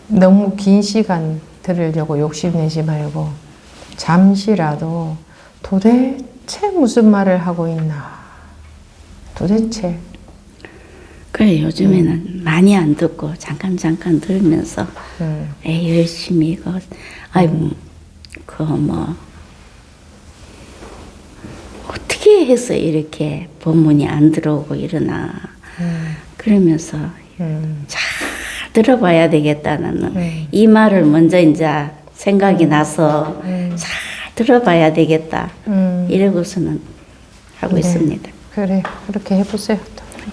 너무 긴 시간 들으려고 욕심내지 말고 잠시라도 도대체 무슨 말을 하고 있나 도대체 그래 요즘에는 많이 안 듣고 잠깐 들으면서 열심히 뭐 어떻게 해서 이렇게 법문이 안 들어오고 이러나 그러면서 잘 들어봐야 되겠다는 이 말을 먼저 이제 생각이 나서 잘 들어봐야 되겠다 이러고서는 하고 네. 있습니다. 그래 그렇게 해보세요.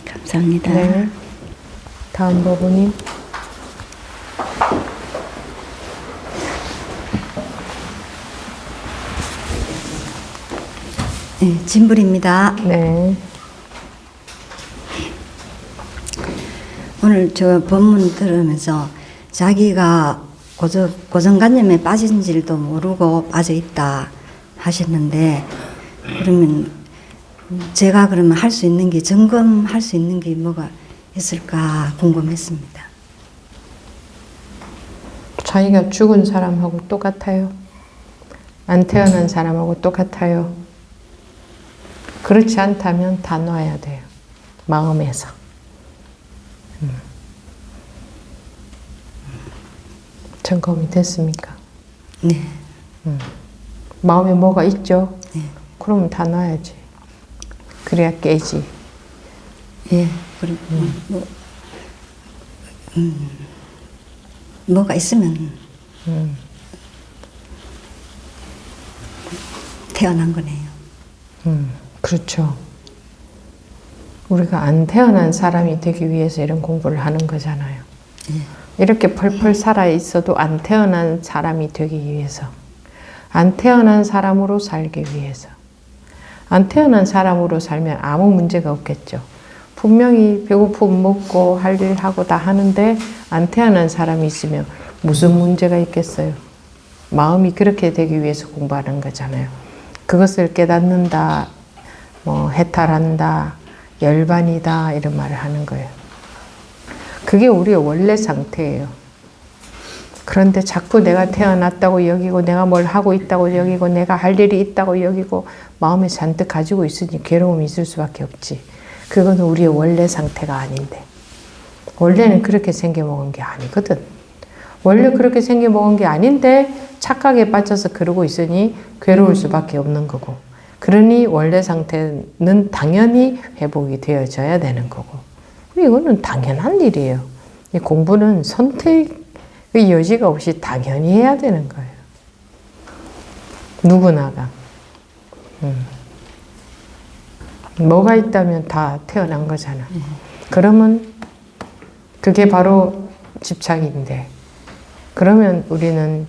감사합니다. 네. 다음 법문님. 네, 진불입니다. 네. 오늘 저 법문 들으면서 자기가 고정관념에 빠진 줄도 모르고 빠져 있다 하셨는데 그러면 제가 그러면 할 수 있는 게 점검할 수 있는 게 뭐가 있을까 궁금했습니다. 자기가 죽은 사람하고 똑같아요. 안 태어난 사람하고 똑같아요. 그렇지 않다면 다 놔야 돼요. 마음에서. 점검이 됐습니까? 네. 마음에 뭐가 있죠? 네. 그러면 다 놔야지. 그래야 깨지. 예. 그리고 뭐가 있으면 태어난 거네요. 그렇죠. 우리가 안 태어난 사람이 되기 위해서 이런 공부를 하는 거잖아요. 이렇게 펄펄 살아 있어도 안 태어난 사람이 되기 위해서, 안 태어난 사람으로 살기 위해서. 안 태어난 사람으로 살면 아무 문제가 없겠죠. 분명히 배고프면 먹고 할 일 하고 다 하는데 안 태어난 사람이 있으면 무슨 문제가 있겠어요. 마음이 그렇게 되기 위해서 공부하는 거잖아요. 그것을 깨닫는다, 뭐 해탈한다, 열반이다 이런 말을 하는 거예요. 그게 우리의 원래 상태예요. 그런데 자꾸 내가 태어났다고 여기고 내가 뭘 하고 있다고 여기고 내가 할 일이 있다고 여기고 마음에 잔뜩 가지고 있으니 괴로움이 있을 수밖에 없지. 그건 우리의 원래 상태가 아닌데. 원래는 그렇게 생겨먹은 게 아니거든. 원래 그렇게 생겨먹은 게 아닌데 착각에 빠져서 그러고 있으니 괴로울 수밖에 없는 거고. 그러니 원래 상태는 당연히 회복이 되어져야 되는 거고. 이거는 당연한 일이에요. 이 공부는 선택의 여지가 없이 당연히 해야 되는 거예요. 누구나가. 뭐가 있다면 다 태어난 거잖아. 그러면 그게 바로 집착인데, 그러면 우리는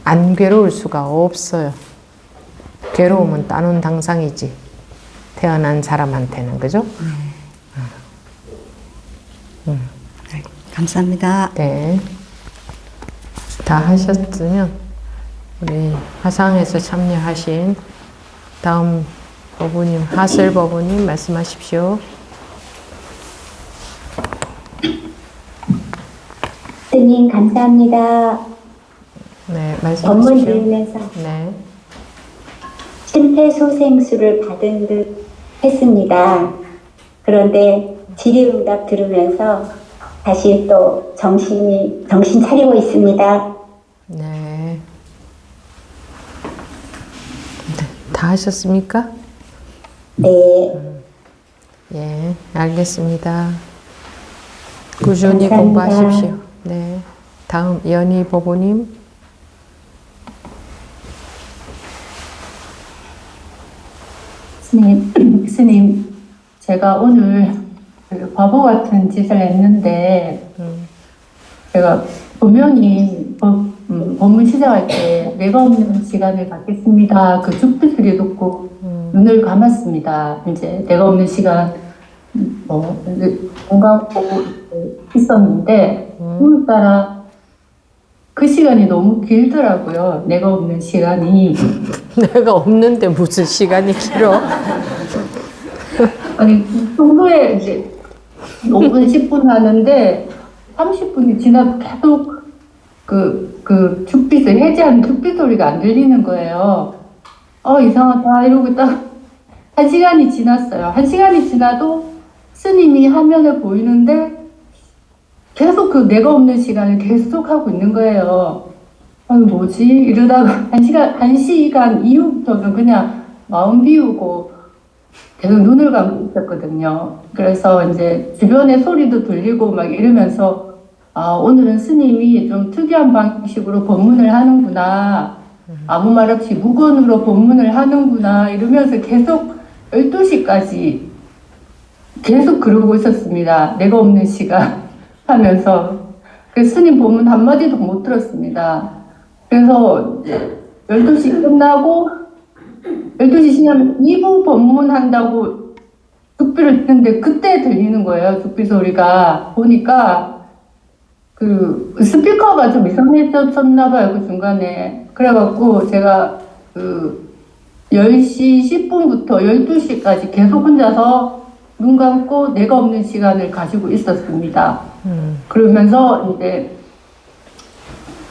안 괴로울 수가 없어요. 괴로움은 따놓은 당상이지. 태어난 사람한테는, 그죠? 감사합니다. 네. 다 하셨으면 우리 화상에서 참여하신 다음 법우님, 하슬 법우님 말씀하십시오. 스님 감사합니다. 네, 법문 말씀하십시오. 들으면서 네. 심폐소생술을 받은 듯 했습니다. 그런데 질의응답 들으면서 다시 또 정신 차리고 있습니다. 네. 다 하셨습니까? 네. 예, 알겠습니다. 꾸준히 감사합니다. 공부하십시오. 네. 다음 연희 보부님. 스님, 제가 오늘 그 바보 같은 짓을 했는데, 제가 분명히 법문 시작할 때 내가 없는 시간을 갖겠습니다. 그 죽비소리 듣고 눈을 감았습니다. 이제 내가 없는 시간, 눈 감고 있었는데, 오늘따라 그 시간이 너무 길더라고요. 내가 없는 시간이. 내가 없는데 무슨 시간이 길어? 아니, 평소에 이제 5분, 10분 하는데 30분이 지나도 계속 그 죽빛을 해제하는 죽빛 소리가 안 들리는 거예요. 이상하다 이러고 딱 1시간이 지났어요. 1시간이 지나도 스님이 화면에 보이는데 계속 그 내가 없는 시간을 계속 하고 있는 거예요. 뭐지? 이러다가 1시간 이후부터는 그냥 마음 비우고 계속 눈을 감고 있었거든요. 그래서 이제 주변의 소리도 들리고 막 이러면서 오늘은 스님이 좀 특이한 방식으로 법문을 하는구나. 아무 말 없이 무건으로 법문을 하는구나. 이러면서 계속 12시까지 계속 그러고 있었습니다. 내가 없는 시간 하면서. 그래서 스님 법문 한마디도 못 들었습니다. 그래서 12시 끝나고 12시 지나면 2부 법문한다고 죽비를 듣는데 그때 들리는 거예요. 죽비 소리가. 보니까 그 스피커가 좀 이상해졌나 봐요. 그 중간에. 그래갖고 제가 그 10시 10분부터 12시까지 계속 혼자서 눈 감고 내가 없는 시간을 가지고 있었습니다. 그러면서 이제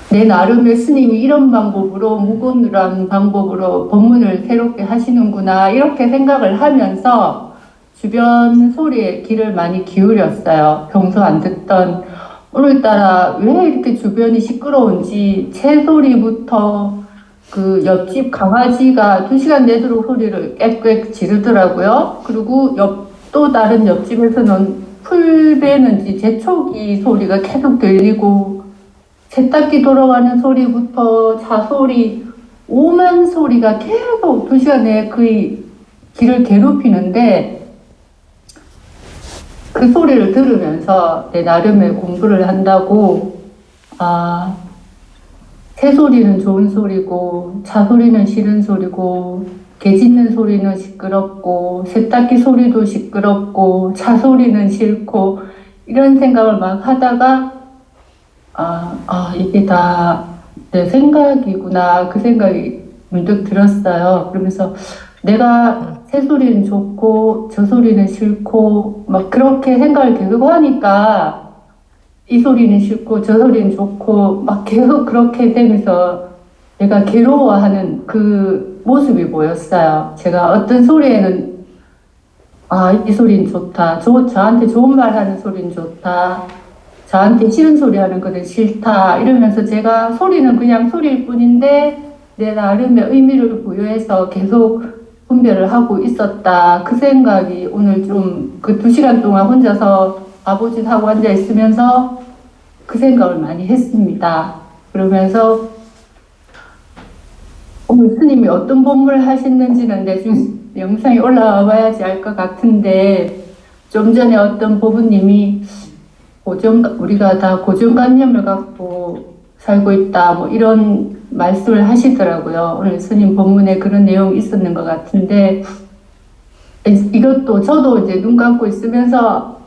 내 나름의 스님이 이런 방법으로 무건이라는 방법으로 법문을 새롭게 하시는구나 이렇게 생각을 하면서 주변 소리에 귀를 많이 기울였어요. 평소 안 듣던. 오늘따라 왜 이렇게 주변이 시끄러운지 새소리부터 그 옆집 강아지가 2시간 내도록 소리를 꽥꽥 지르더라고요. 그리고 또 다른 옆집에서는 풀 베는지 재촉이 소리가 계속 들리고 세탁기 돌아가는 소리부터 자소리, 오만 소리가 계속 2시간 내에 그의 귀를 괴롭히는데 그 소리를 들으면서 내 나름의 공부를 한다고 새소리는 좋은 소리고 자소리는 싫은 소리고 개 짖는 소리는 시끄럽고 세탁기 소리도 시끄럽고 자소리는 싫고 이런 생각을 막 하다가 이게 다 내 생각이구나 그 생각이 문득 들었어요. 그러면서 내가 새소리는 좋고 저 소리는 싫고 막 그렇게 생각을 계속 하니까 이 소리는 싫고 저 소리는 좋고 막 계속 그렇게 되면서 제가 괴로워하는 그 모습이 보였어요. 제가 어떤 소리에는 아, 이 소리는 좋다. 저한테 좋은 말 하는 소리는 좋다. 저한테 싫은 소리 하는 거는 싫다. 이러면서 제가 소리는 그냥 소리일 뿐인데 내 나름의 의미를 부여해서 계속 분별을 하고 있었다. 그 생각이 오늘 좀 그 2시간 동안 혼자서 바보짓 하고 앉아 있으면서 그 생각을 많이 했습니다. 그러면서 오늘 스님이 어떤 법문을 하셨는지는 나중에 영상이 올라와 봐야지 알 것 같은데 좀 전에 어떤 법부님이 우리가 다 고정관념을 갖고 살고 있다 뭐 이런 말씀을 하시더라고요. 오늘 스님 법문에 그런 내용이 있었는 것 같은데 이것도 저도 이제 눈 감고 있으면서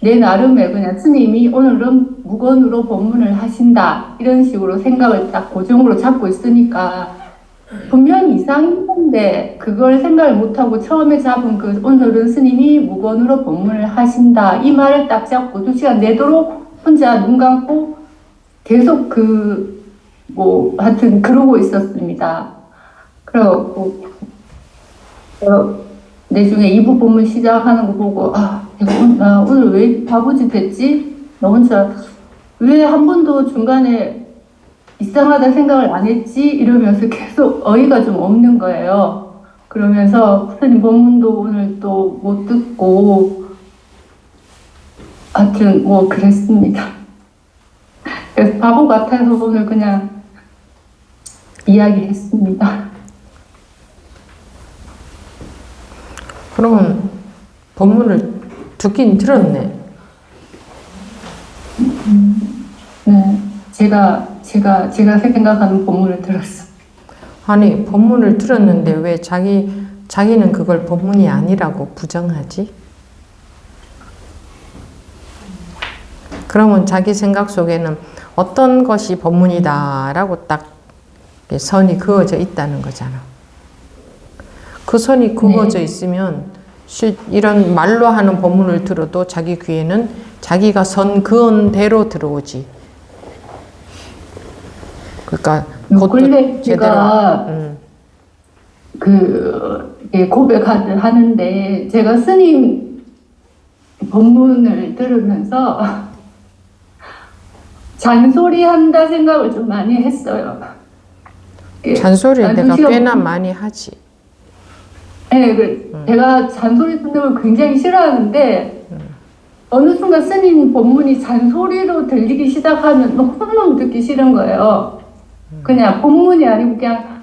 내 나름의 그냥 스님이 오늘은 무건으로 법문을 하신다 이런 식으로 생각을 딱 고정으로 잡고 있으니까 분명히 이상했는데 그걸 생각을 못하고 처음에 잡은 그 오늘은 스님이 무건으로 법문을 하신다 이 말을 딱 잡고 2시간 내도록 혼자 눈 감고 계속 하여튼 그러고 있었습니다. 그래갖고 내중에 2부 법문 시작하는 거 보고 나 오늘 왜 바보짓 했지? 나 혼자 왜 한 번도 중간에 이상하다 생각을 안 했지? 이러면서 계속 어이가 좀 없는 거예요. 그러면서 스님 법문도 오늘 또 못 듣고 하여튼 뭐 그랬습니다. 그래서 바보 같아서 오늘 그냥 이야기했습니다. 그럼 법문을 듣긴 들었네. 네, 제가 생각하는 법문을 들었어. 아니 법문을 들었는데 왜 자기는 그걸 법문이 아니라고 부정하지? 그러면 자기 생각 속에는 어떤 것이 법문이다라고 딱 선이 그어져 있다는 거잖아. 그 선이 그어져 있으면 이런 말로 하는 법문을 들어도 자기 귀에는 자기가 선 그은 대로 들어오지. 그러니까 근데 제가 고백하는데 제가 스님 법문을 들으면서 잔소리 한다 생각을 좀 많이 했어요. 잔소리를 내가 꽤나 많이 하지. 네, 제가 잔소리 듣는 걸 굉장히 싫어하는데 어느 순간 스님 법문이 잔소리로 들리기 시작하면 너무너무 듣기 싫은 거예요. 그냥 법문이 아니고 그냥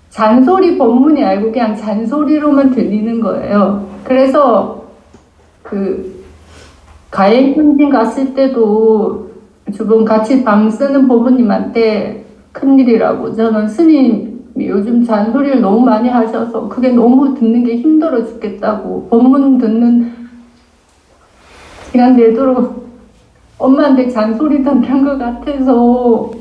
잔소리 법문이 아니고 그냥 잔소리로만 들리는 거예요. 그래서 가행현진 갔을 때도 주변 같이 밤 쓰는 법부님한테 큰일이라고 저는 스님이 요즘 잔소리를 너무 많이 하셔서 그게 너무 듣는 게 힘들어 죽겠다고 법문 듣는 시간 내도록 엄마한테 잔소리 듣는 것 같아서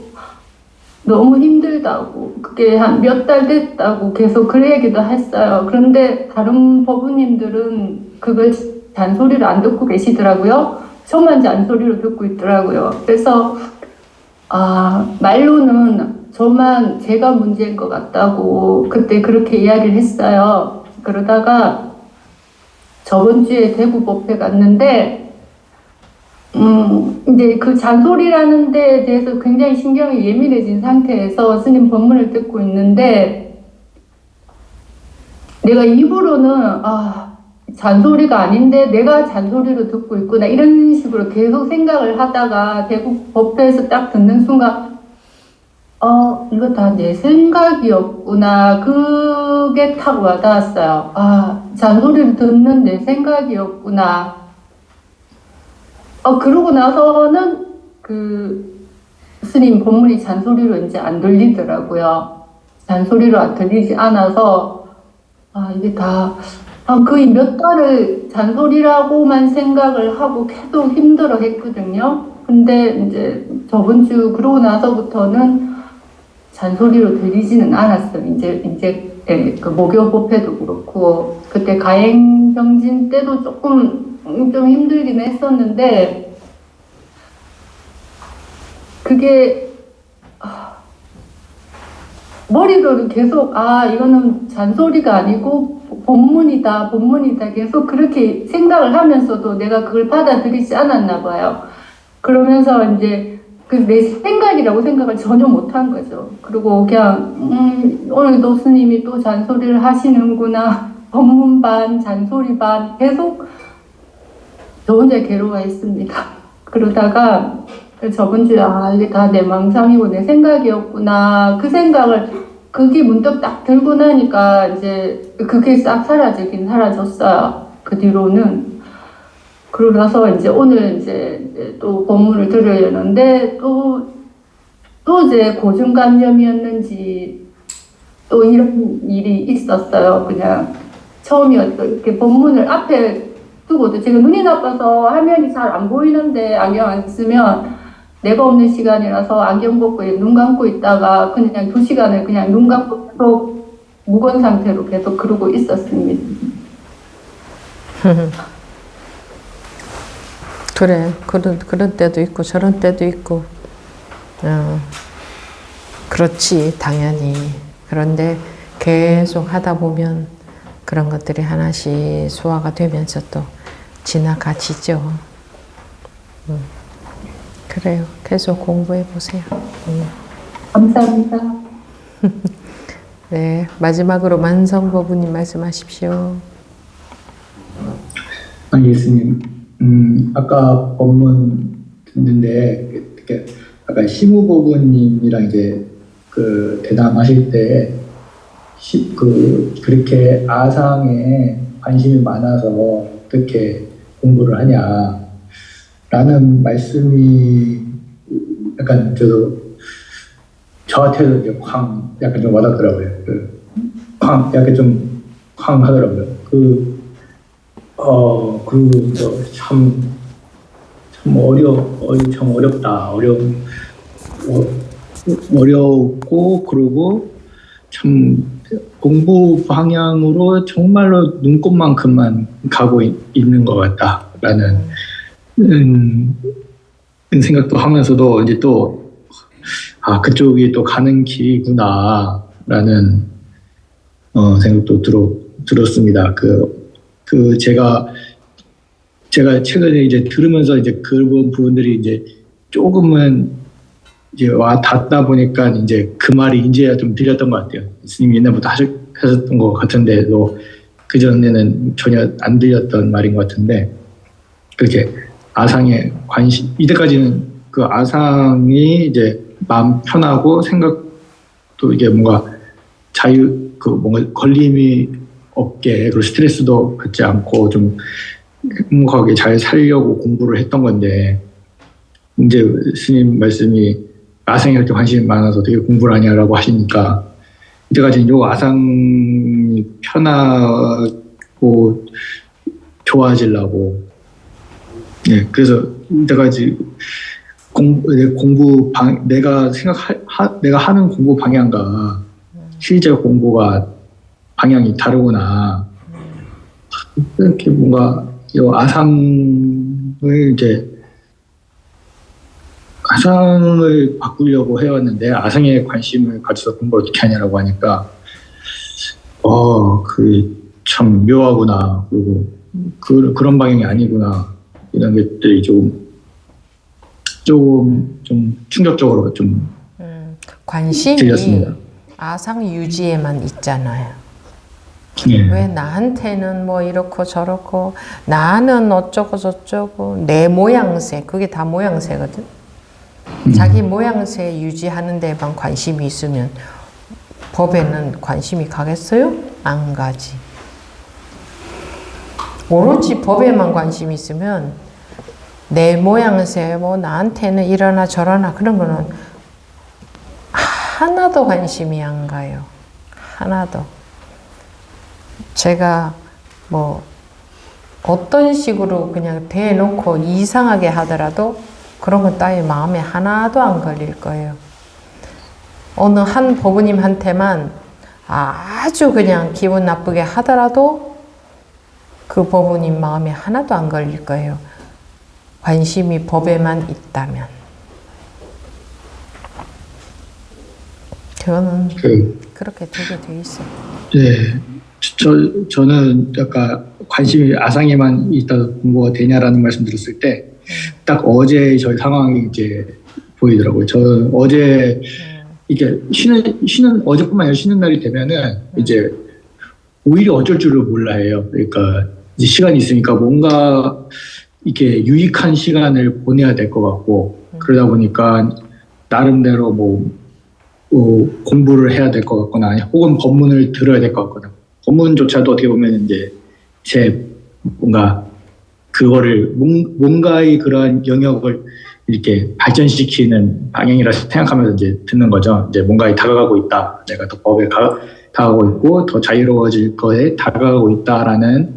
너무 힘들다고 그게 한 몇 달 됐다고 계속 그 얘기도 했어요. 그런데 다른 법부님들은 그걸 잔소리를 안 듣고 계시더라고요. 저만 잔소리로 듣고 있더라고요. 그래서 말로는 저만 제가 문제인 것 같다고 그때 그렇게 이야기를 했어요. 그러다가 저번 주에 대구 법회 갔는데 이제 그 잔소리라는 데에 대해서 굉장히 신경이 예민해진 상태에서 스님 법문을 듣고 있는데 내가 입으로는 잔소리가 아닌데 내가 잔소리로 듣고 있구나 이런 식으로 계속 생각을 하다가 대구 법회에서 딱 듣는 순간 이거 다 내 생각이었구나 그게 탁 와닿았어요. 잔소리를 듣는 내 생각이었구나. 그러고 나서는 스님 법문이 잔소리로 이제 안 들리더라고요. 잔소리로 안 들리지 않아서 이게 다 거의 몇 달을 잔소리라고만 생각을 하고 계속 힘들어 했거든요. 근데 이제 저번 주 그러고 나서부터는 잔소리로 들리지는 않았어요. 이제 그 목요 법회도 그렇고 그때 가행정진 때도 조금 좀 힘들긴 했었는데 그게 머리로는 계속 이거는 잔소리가 아니고 본문이다 계속 그렇게 생각을 하면서도 내가 그걸 받아들이지 않았나 봐요. 그러면서 이제 그 내 생각이라고 생각을 전혀 못한 거죠. 그리고 그냥 오늘도 스님이 또 잔소리를 하시는구나. 법문 반 잔소리 반 계속 저 혼자 괴로워했습니다. 그러다가 저번 주에 이게 다 내 망상이고 내 생각이었구나. 그 생각을 그게 문득 딱 들고 나니까 이제 그게 싹 사라지긴 사라졌어요. 그 뒤로는. 그러고 나서 이제 오늘 이제 또 법문을 들으려는데 또 이제 고중감염이었는지 또 이런 일이 있었어요. 그냥 처음이었죠. 이렇게 법문을 앞에 두고도 제가 눈이 나빠서 화면이 잘 안 보이는데 안경 안 쓰면 내가 없는 시간이라서 안경 벗고 눈 감고 있다가 그냥 2시간을 그냥 눈 감고 계속 무건 상태로 계속 그러고 있었습니다. 그래, 그런 때도 있고 저런 때도 있고. 그렇지, 당연히. 그런데 계속 하다 보면 그런 것들이 하나씩 소화가 되면서 또 지나가지죠. 그래요. 계속 공부해 보세요. 감사합니다. 네, 마지막으로 만성법부님 말씀하십시오. 예수님, 아까 법문 듣는데 이렇게 아까 시무법부님이랑 이제 그 대담하실 때 그렇게 아상에 관심이 많아서 어떻게 공부를 하냐라는 말씀이 약간 저한테도 이제 약간 좀 와닿더라고요. 약간 좀 하더라고요. 참 어렵다. 어렵고, 그리고 참 공부 방향으로 정말로 눈꼽만큼만 가고 있는 것 같다라는 생각도 하면서도 이제 또 그쪽이 또 가는 길이구나라는 생각도 들었습니다. 제가 최근에 이제 들으면서 이제 그런 부분들이 이제 조금은 이제 와 닿다 보니까 이제 그 말이 이제야 좀 들렸던 것 같아요. 스님이 옛날부터 하셨던 것 같은데도 그 전에는 전혀 안 들렸던 말인 것 같은데, 그렇게 아상에 관심, 이때까지는 그 아상이 이제 마음 편하고 생각도 이게 뭔가 뭔가 걸림이 없게, 그리고 스트레스도 받지 않고 좀 행복하게 잘 살려고 공부를 했던 건데, 이제 스님 말씀이 아상에 그렇게 관심이 많아서 어떻게 공부를 하냐라고 하시니까, 이때까지는 요 아상이 편하고 좋아지려고, 그래서 이때까지 내가 하는 공부 방향과 실제 공부가 방향이 다르구나. 이렇게 뭔가 이 아상을 바꾸려고 해왔는데, 아상에 관심을 가져서 공부를 어떻게 하냐라고 하니까 참 묘하구나. 그리고 그런 방향이 아니구나. 이런 것들이 좀 충격적으로 좀 관심이 들렸습니다. 아상 유지에만 있잖아요. 예. 왜 나한테는 뭐 이렇고 저렇고, 나는 어쩌고 저쩌고, 내 모양새, 그게 다 모양새거든. 자기 모양새 유지하는 데만 관심이 있으면 법에는 관심이 가겠어요? 안 가지. 오로지 법에만 관심이 있으면 내 모양새, 뭐 나한테는 이러나 저러나 그런 거는 하나도 관심이 안 가요. 하나도. 제가 뭐 어떤 식으로 그냥 대놓고 이상하게 하더라도 그런 건 따위 마음에 하나도 안 걸릴 거예요. 어느 한 법우님한테만 아주 그냥 기분 나쁘게 하더라도 그 법우님 마음에 하나도 안 걸릴 거예요. 관심이 법에만 있다면. 저는 그 그렇게 되게 돼 있어요. 네, 저는 약간 관심이 아상에만 있다 공부가 되냐라는 말씀 들었을 때 딱 어제 저희 상황이 이제 보이더라고요. 저는 어제 이게 쉬는 어제뿐만 아니라 쉬는 날이 되면은 이제 오히려 어쩔 줄을 몰라 해요. 그러니까 이제 시간이 있으니까 뭔가 이렇게 유익한 시간을 보내야 될 것 같고 그러다 보니까 나름대로 뭐 공부를 해야 될 것 같거나 혹은 법문을 들어야 될 것 같거나 법문조차도 어떻게 보면 이제 제 뭔가 그거를 뭔가의 그러한 영역을 이렇게 발전시키는 방향이라 생각하면서 이제 듣는 거죠. 이제 뭔가에 다가가고 있다. 내가 더 법에 다가가고 있고 더 자유로워질 거에 다가가고 있다라는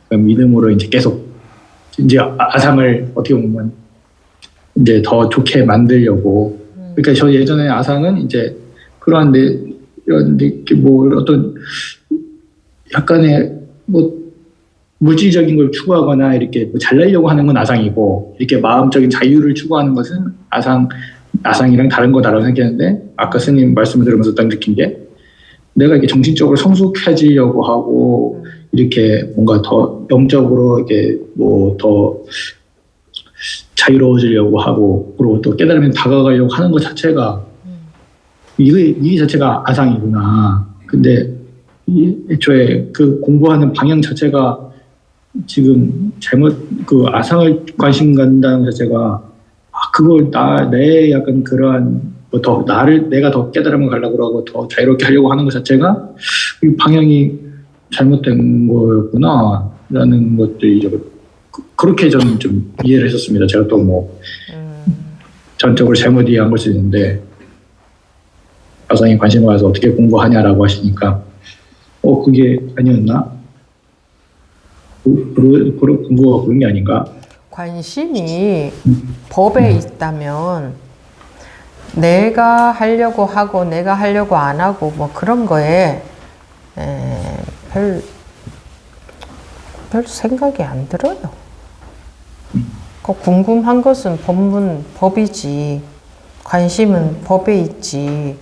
그 믿음으로 이제 계속 이제 아상을 어떻게 보면 이제 더 좋게 만들려고. 그러니까 저 예전에 아상은 이제 그러한데 이런 뭐 어떤 약간의 뭐 물질적인 걸 추구하거나 이렇게 뭐 잘나려고 하는 건 아상이고 이렇게 마음적인 자유를 추구하는 것은 아상이랑 다른 거다라고 생각했는데 아까 스님 말씀을 들으면서 딱 느낀 게 내가 이렇게 정신적으로 성숙해지려고 하고 이렇게 뭔가 더 영적으로 이렇게 뭐 더 자유로워지려고 하고 그리고 또 깨달으면 다가가려고 하는 것 자체가 이 자체가 아상이구나. 근데 애초에 그 공부하는 방향 자체가 지금 잘못 그 아상을 관심 갖는다는 것 자체가 그걸 내 약간 그러한 뭐 더 내가 더 깨달음을 가려고 하고 더 자유롭게 하려고 하는 것 자체가 이 방향이 잘못된 거였구나라는 것들이 그렇게 저는 좀 이해를 했었습니다. 제가 또 뭐 전적으로 잘못 이해한 걸 수 있는데 아상이 관심을 가서 어떻게 공부하냐라고 하시니까 그게 아니었나? 공부가 그런 게 아닌가? 관심이 법에 있다면 내가 하려고 하고 내가 하려고 안 하고 뭐 그런 거에 별 생각이 안 들어요. 그 궁금한 것은 법이지 관심은 법에 있지.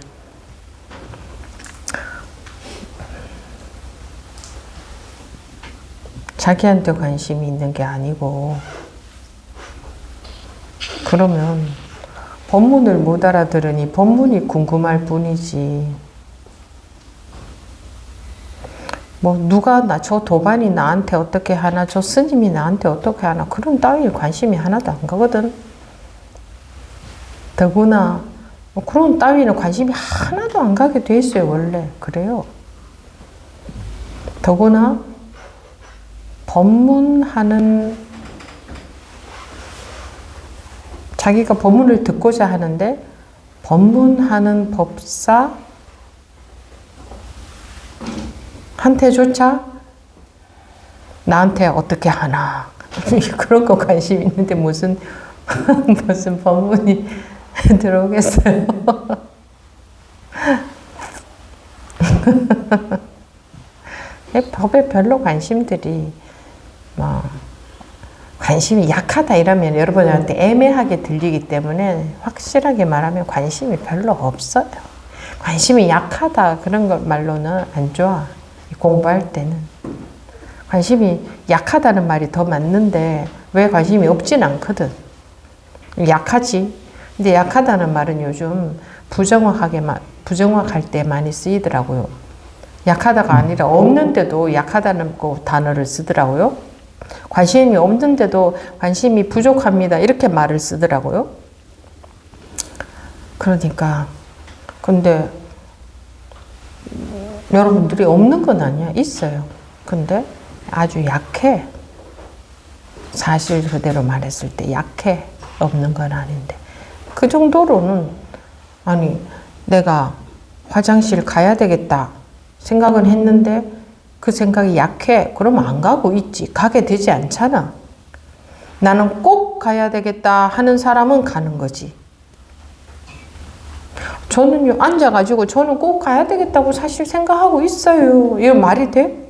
자기한테 관심이 있는 게 아니고 그러면 법문을 못 알아들으니 법문이 궁금할 뿐이지 뭐 누가 저 도반이 나한테 어떻게 하나 저 스님이 나한테 어떻게 하나 그런 따위에 관심이 하나도 안 가거든. 더구나 뭐 그런 따위는 관심이 하나도 안 가게 돼 있어요. 원래 그래요. 더구나 법문하는 자기가 법문을 듣고자 하는데 법문하는 법사 한테조차 나한테 어떻게 하나 그런 거 관심 있는데 무슨 법문이 들어오겠어요. 법에 별로 관심들이 뭐 관심이 약하다 이러면 여러분한테 애매하게 들리기 때문에 확실하게 말하면 관심이 별로 없어요. 관심이 약하다 그런 것 말로는 안 좋아. 공부할 때는 관심이 약하다는 말이 더 맞는데 왜 관심이 없진 않거든. 약하지. 근데 약하다는 말은 요즘 부정확할 때 많이 쓰이더라고요. 약하다가 아니라 없는데도 약하다는 단어를 쓰더라고요. 관심이 없는데도 관심이 부족합니다. 이렇게 말을 쓰더라고요. 그러니까 근데 여러분들이 없는 건 아니야. 있어요. 근데 아주 약해. 사실 그대로 말했을 때 약해. 없는 건 아닌데. 그 정도로는 아니 내가 화장실 가야 되겠다 생각은 했는데 그 생각이 약해. 그러면 안 가고 있지. 가게 되지 않잖아. 나는 꼭 가야 되겠다 하는 사람은 가는 거지. 저는요, 앉아가지고 저는 꼭 가야 되겠다고 사실 생각하고 있어요. 이거 말이 돼?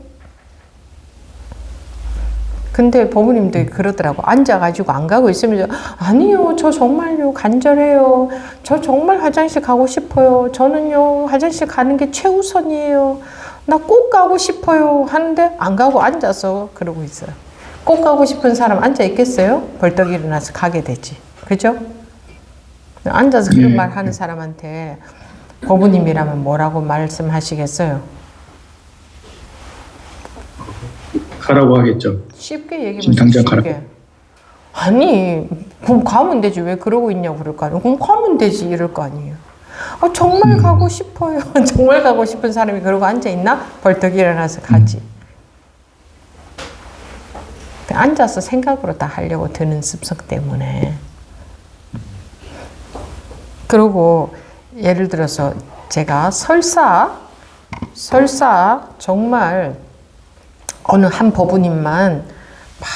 근데 법무님들이 그러더라고. 앉아가지고 안 가고 있으면 아니요, 저 정말요 간절해요. 저 정말 화장실 가고 싶어요. 저는요 화장실 가는 게 최우선이에요. 나 꼭 가고 싶어요 하는데 안 가고 앉아서 그러고 있어요. 꼭 가고 싶은 사람 앉아 있겠어요? 벌떡 일어나서 가게 되지. 그죠? 앉아서 그런 말 하는 사람한테 법무님이라면 뭐라고 말씀하시겠어요? 가라고 하겠죠. 쉽게 얘기해 지금 보세요. 당장 쉽게. 아니, 그럼 가면 되지. 왜 그러고 있냐고 그럴 거 아니에요. 그럼 가면 되지. 이럴 거 아니에요. 아, 정말 가고 싶어요. 정말 가고 싶은 사람이 그러고 앉아있나? 벌떡 일어나서 가지. 앉아서 생각으로 다 하려고 드는 습성 때문에. 그리고 예를 들어서 제가 설사 정말 어느 한 법우님만 막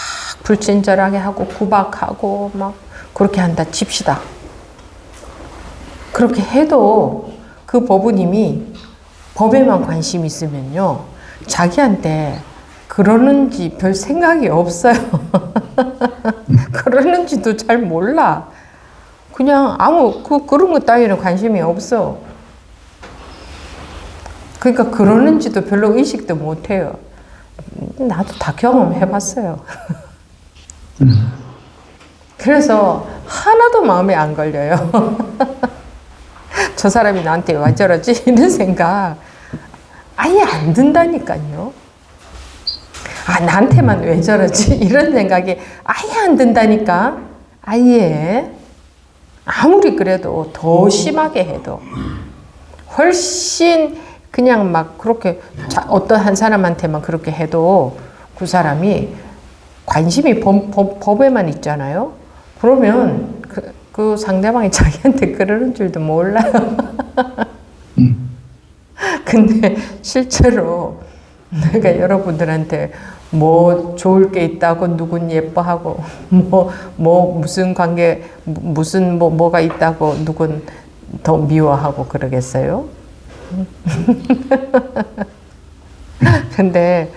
불친절하게 하고 구박하고 막 그렇게 한다 칩시다. 그렇게 해도 그 법우님이 법에만 관심이 있으면요, 자기한테 그러는지 별 생각이 없어요. 그러는지도 잘 몰라. 그냥 그런 것 따위는 관심이 없어. 그러니까 그러는지도 별로 의식도 못 해요. 나도 다 경험해봤어요. 그래서 하나도 마음에 안 걸려요. 저 사람이 나한테 왜 저러지? 이런 생각 아예 안 든다니까요. 아, 나한테만 왜 저러지? 이런 생각이 아예 안 든다니까. 아예. 아무리 그래도 더 심하게 해도 훨씬 그냥 막 그렇게 어떤 한 사람한테만 그렇게 해도 그 사람이 관심이 법에만 있잖아요. 그러면 그 상대방이 자기한테 그러는 줄도 몰라요. 근데 실제로 내가 여러분들한테 뭐 좋을 게 있다고 누군 예뻐하고 무슨 관계 무슨 뭐가 있다고 누군 더 미워하고 그러겠어요? 근데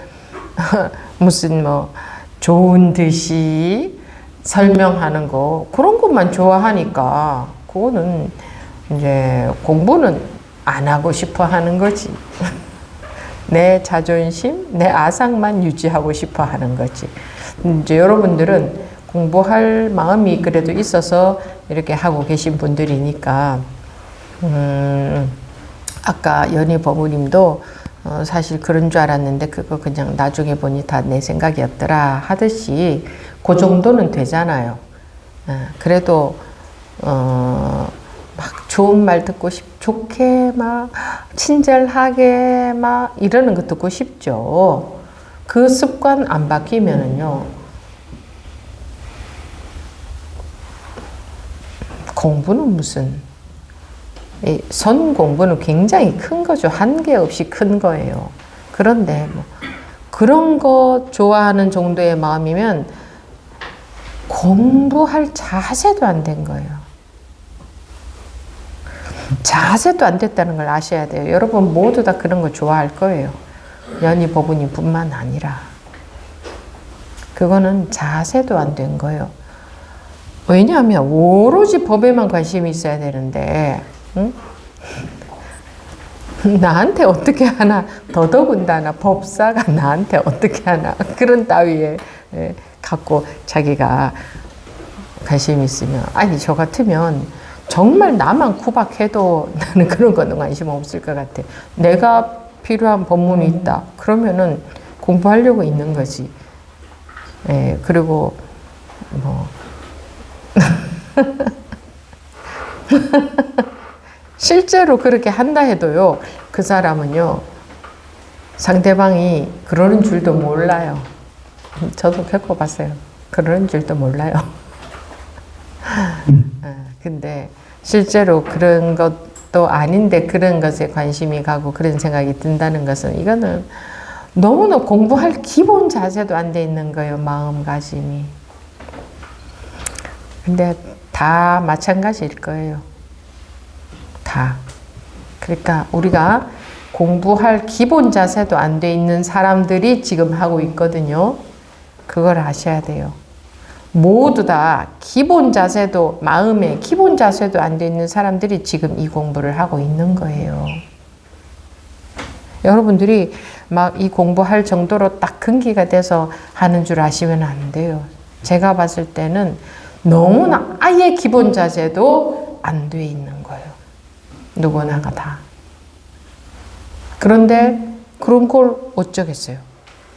무슨 뭐 좋은 듯이 설명하는 거 그런 것만 좋아하니까 그거는 이제 공부는 안 하고 싶어 하는 거지. 내 자존심, 내 아상만 유지하고 싶어 하는 거지. 이제 여러분들은 공부할 마음이 그래도 있어서 이렇게 하고 계신 분들이니까, 아까 연희 법무님도 사실 그런 줄 알았는데 그거 그냥 나중에 보니 다 내 생각이었더라 하듯이 그 정도는 되잖아요. 그래도 막 좋은 말 듣고 좋게 막 친절하게 막 이러는 거 듣고 싶죠. 그 습관 안 바뀌면은요, 공부는 무슨 선 공부는 굉장히 큰 거죠. 한계 없이 큰 거예요. 그런데 뭐 그런 거 좋아하는 정도의 마음이면 공부할 자세도 안 된 거예요. 자세도 안 됐다는 걸 아셔야 돼요. 여러분 모두 다 그런 거 좋아할 거예요. 연희 법우님 뿐만 아니라. 그거는 자세도 안 된 거예요. 왜냐하면 오로지 법에만 관심이 있어야 되는데, 응? 나한테 어떻게 하나, 더더군다나 법사가 나한테 어떻게 하나, 그런 따위에 갖고 자기가 관심이 있으면, 아니 저 같으면 정말 나만 구박해도 나는 그런 거는 관심 없을 것 같아. 내가 필요한 법문이 있다. 그러면은 공부하려고 있는 거지. 그리고 뭐 실제로 그렇게 한다 해도요, 그 사람은요, 상대방이 그러는 줄도 몰라요. 저도 겪어봤어요. 그러는 줄도 몰라요. 근데 실제로 그런 것도 아닌데 그런 것에 관심이 가고 그런 생각이 든다는 것은 이거는 너무나 공부할 기본 자세도 안 돼 있는 거예요. 마음가짐이. 근데 다 마찬가지일 거예요. 다. 그러니까 우리가 공부할 기본 자세도 안 돼 있는 사람들이 지금 하고 있거든요. 그걸 아셔야 돼요. 모두 다 기본 자세도, 마음의 기본 자세도 안 돼 있는 사람들이 지금 이 공부를 하고 있는 거예요. 여러분들이 막 이 공부할 정도로 딱 근기가 돼서 하는 줄 아시면 안 돼요. 제가 봤을 때는 너무나 아예 기본 자세도 안 돼 있는 거예요. 누구나가 다. 그런데 그런 걸 어쩌겠어요.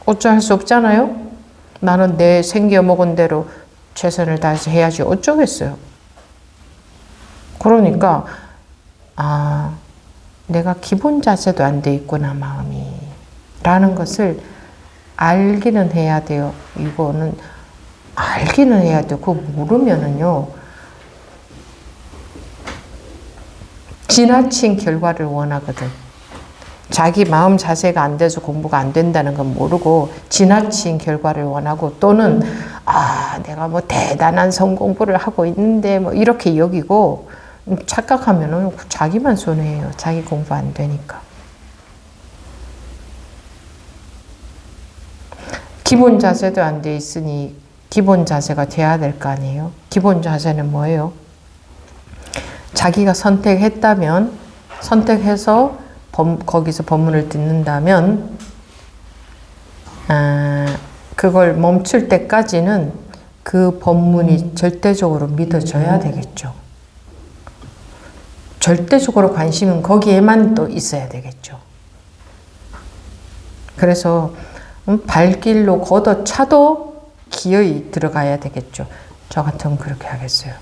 어쩌할 수 없잖아요. 나는 내 생겨 먹은 대로 최선을 다해서 해야지 어쩌겠어요. 그러니까 내가 기본 자세도 안 돼 있구나 마음이 라는 것을 알기는 해야 돼요. 이거는 알기는 해야 돼요. 그거 모르면은요 지나친 결과를 원하거든. 자기 마음 자세가 안 돼서 공부가 안 된다는 건 모르고 지나친 결과를 원하고, 또는 내가 뭐 대단한 성공부를 하고 있는데 뭐 이렇게 여기고 착각하면은 자기만 손해예요. 자기 공부 안 되니까. 기본 자세도 안 돼 있으니 기본 자세가 돼야 될 거 아니에요. 기본 자세는 뭐예요? 자기가 선택했다면, 선택해서 거기서 법문을 듣는다면 그걸 멈출 때까지는 그 법문이 절대적으로 믿어져야 되겠죠. 절대적으로 관심은 거기에만 또 있어야 되겠죠. 그래서 발길로 걷어차도 기어이 들어가야 되겠죠. 저 같으면 그렇게 하겠어요.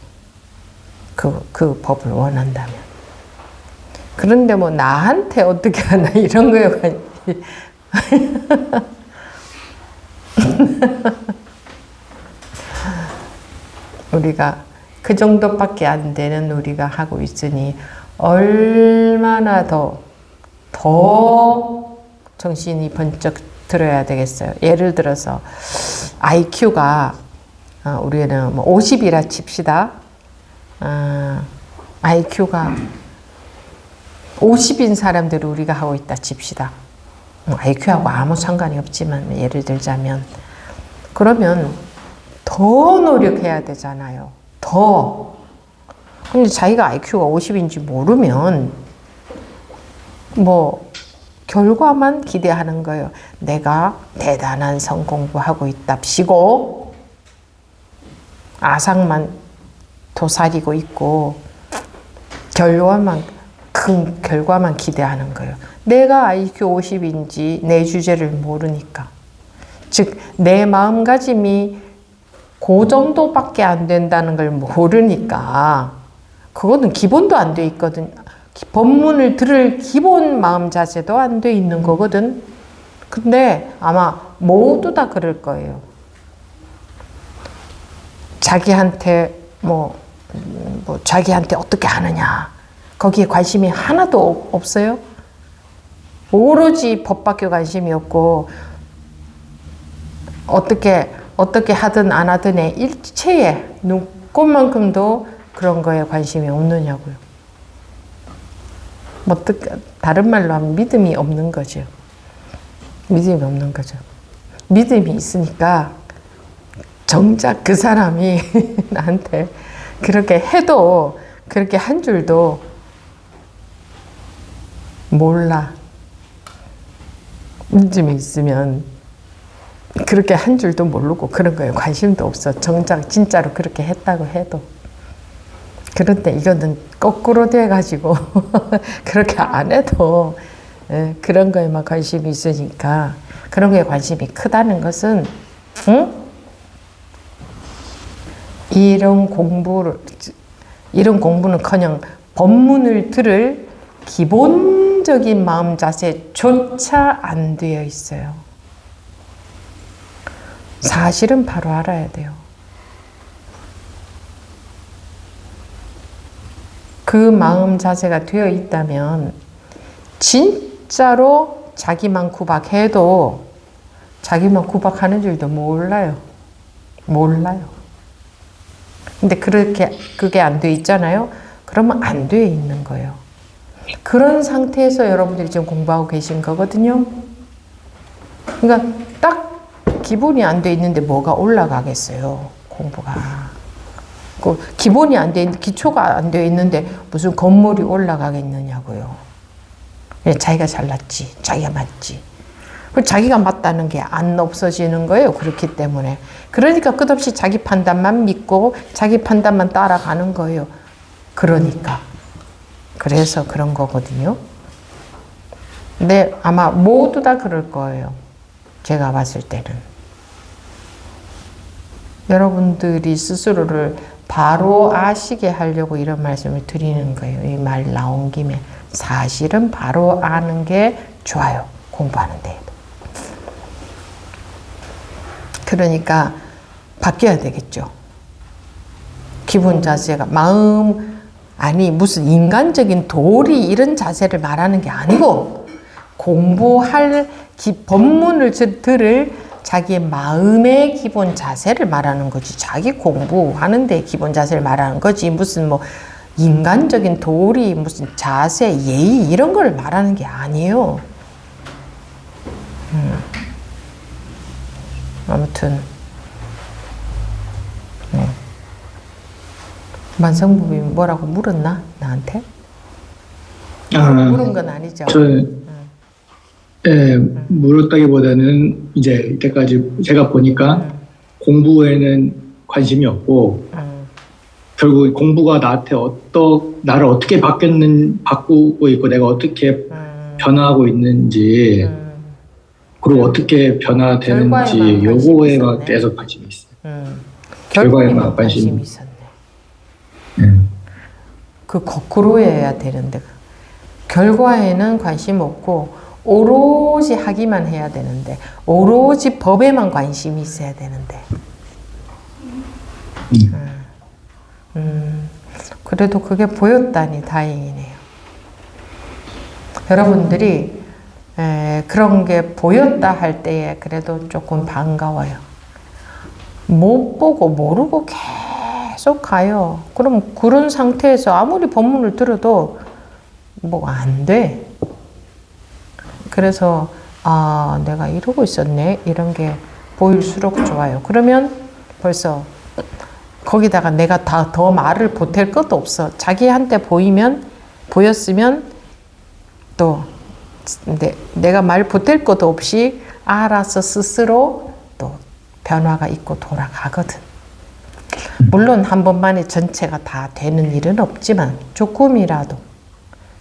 그 법을 원한다면. 그런데 뭐 나한테 어떻게 하나 이런 거요. 우리가 그 정도밖에 안 되는 우리가 하고 있으니 얼마나 더 정신이 번쩍 들어야 되겠어요. 예를 들어서 IQ가 우리는 뭐 50이라 칩시다. IQ가 50인 사람들을 우리가 하고 있다 칩시다. IQ하고 아무 상관이 없지만 예를 들자면, 그러면 더 노력해야 되잖아요. 더. 근데 자기가 IQ가 50인지 모르면 뭐 결과만 기대하는 거예요. 내가 대단한 성공부하고 있답시고 아상만 도사리고 있고 큰 결과만 기대하는 거예요. 내가 IQ 50인지 내 주제를 모르니까. 즉 내 마음가짐이 그 정도밖에 안 된다는 걸 모르니까 그거는 기본도 안 돼 있거든. 법문을 들을 기본 마음 자세도 안 돼 있는 거거든. 근데 아마 모두 다 그럴 거예요. 자기한테 자기한테 어떻게 하느냐 거기에 관심이 하나도 없어요. 오로지 법밖에 관심이 없고 어떻게 하든 안 하든의 일체에 눈꽃만큼도 그런 거에 관심이 없느냐고요. 다른 말로 하면 믿음이 없는 거죠. 믿음이 없는 거죠. 믿음이 있으니까 정작 그 사람이 나한테 그렇게 해도 그렇게 한 줄도 몰라. 믿음이 있으면 그렇게 한 줄도 모르고 그런 거에 관심도 없어. 정작 진짜로 그렇게 했다고 해도. 그런데 이거는 거꾸로 돼가지고 그렇게 안 해도 그런 거에만 관심이 있으니까 그런 거에 관심이 크다는 것은 이런 공부는커녕 법문을 들을 기본적인 마음 자세조차 안 되어 있어요. 사실은 바로 알아야 돼요. 그 마음 자세가 되어 있다면 진짜로 자기만 구박해도 자기만 구박하는 줄도 몰라요. 근데 그게 안 돼 있잖아요. 그러면 안 돼 있는 거예요. 그런 상태에서 여러분들이 지금 공부하고 계신 거거든요. 그러니까 딱 기본이 안 돼 있는데 뭐가 올라가겠어요, 공부가. 그 기본이 안 돼 있는, 기초가 안 돼 있는데 무슨 건물이 올라가겠느냐고요. 자기가 잘났지, 자기가 맞지. 자기가 맞다는 게 안 없어지는 거예요. 그렇기 때문에. 그러니까 끝없이 자기 판단만 믿고 자기 판단만 따라가는 거예요. 그러니까. 그래서 그런 거거든요. 근데 아마 모두 다 그럴 거예요. 제가 봤을 때는. 여러분들이 스스로를 바로 아시게 하려고 이런 말씀을 드리는 거예요. 이 말 나온 김에. 사실은 바로 아는 게 좋아요. 공부하는 데에도. 그러니까 바뀌어야 되겠죠. 기본 자세가 마음, 아니 무슨 인간적인 도리 이런 자세를 말하는 게 아니고 공부할 법문을 들을 자기의 마음의 기본 자세를 말하는 거지. 자기 공부하는 데 기본 자세를 말하는 거지. 무슨 뭐 인간적인 도리, 무슨 자세, 예의 이런 걸 말하는 게 아니에요. 아무튼 만성부비 뭐라고 물었나? 나한테? 물은 건 아니죠? 예, 물었다기보다는 이제 이때까지 제가 보니까 공부에는 관심이 없고 결국 공부가 나를 어떻게 바꾸고 있고 내가 어떻게 변화하고 있는지 그리고 어떻게 변화되는지 요거에만 계속 관심이 있어요. 결과에만 관심이 있었네. 그 거꾸로 해야 되는데 결과에는 관심 없고 오로지 하기만 해야 되는데 오로지 법에만 관심이 있어야 되는데 그래도 그게 보였다니 다행이네요. 여러분들이 그런 게 보였다 할 때에 그래도 조금 반가워요. 못 보고 모르고 계속 가요. 그럼 그런 상태에서 아무리 법문을 들어도 뭐 안 돼. 그래서 아, 내가 이러고 있었네. 이런 게 보일수록 좋아요. 그러면 벌써 거기다가 내가 더 말을 보탤 것도 없어. 자기한테 보였으면 또 내가 말 보탤 것도 없이 알아서 스스로 또 변화가 있고 돌아가거든. 물론 한 번만에 전체가 다 되는 일은 없지만 조금이라도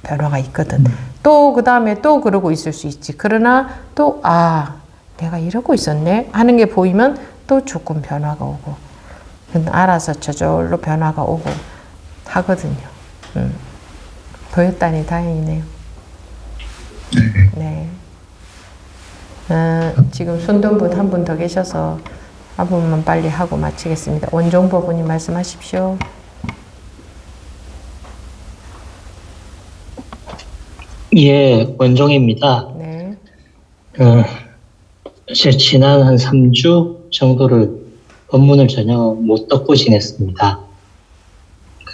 변화가 있거든. 또 그 다음에 또 그러고 있을 수 있지. 그러나 또 내가 이러고 있었네 하는 게 보이면 또 조금 변화가 오고 알아서 저절로 변화가 오고 하거든요. 보였다니 다행이네요. 네. 지금 손동분 한 분 더 계셔서 한 분만 빨리 하고 마치겠습니다. 원종 법원님 말씀하십시오. 예, 원종입니다. 네. 지난 한 3주 정도를 법문을 전혀 못 듣고 지냈습니다.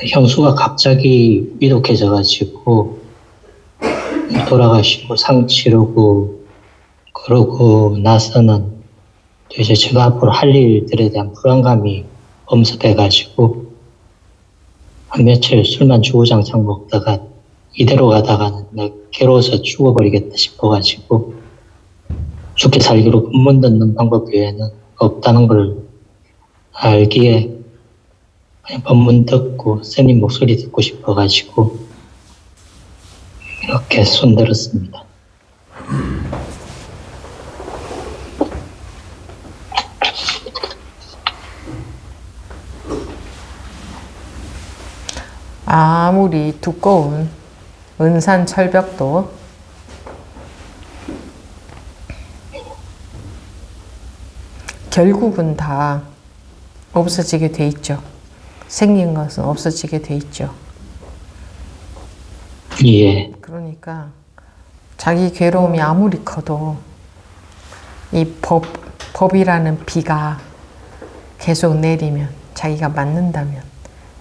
형수가 갑자기 위독해져가지고 돌아가시고 상 치르고 그러고 나서는 이제 제가 앞으로 할 일들에 대한 불안감이 엄습해가지고 한 며칠 술만 주구장창 먹다가 이대로 가다가는 나 괴로워서 죽어버리겠다 싶어가지고 죽게 살기로 법문 듣는 방법 외에는 없다는 걸 알기에 그냥 법문 듣고 스님 목소리 듣고 싶어가지고 이렇게 손들었습니다. 아무리 두꺼운 은산 철벽도 결국은 다 없어지게 돼 있죠. 생긴 것은 없어지게 돼 있죠. 예. 그러니까 자기 괴로움이 아무리 커도 이 법이라는 비가 계속 내리면 자기가 맞는다면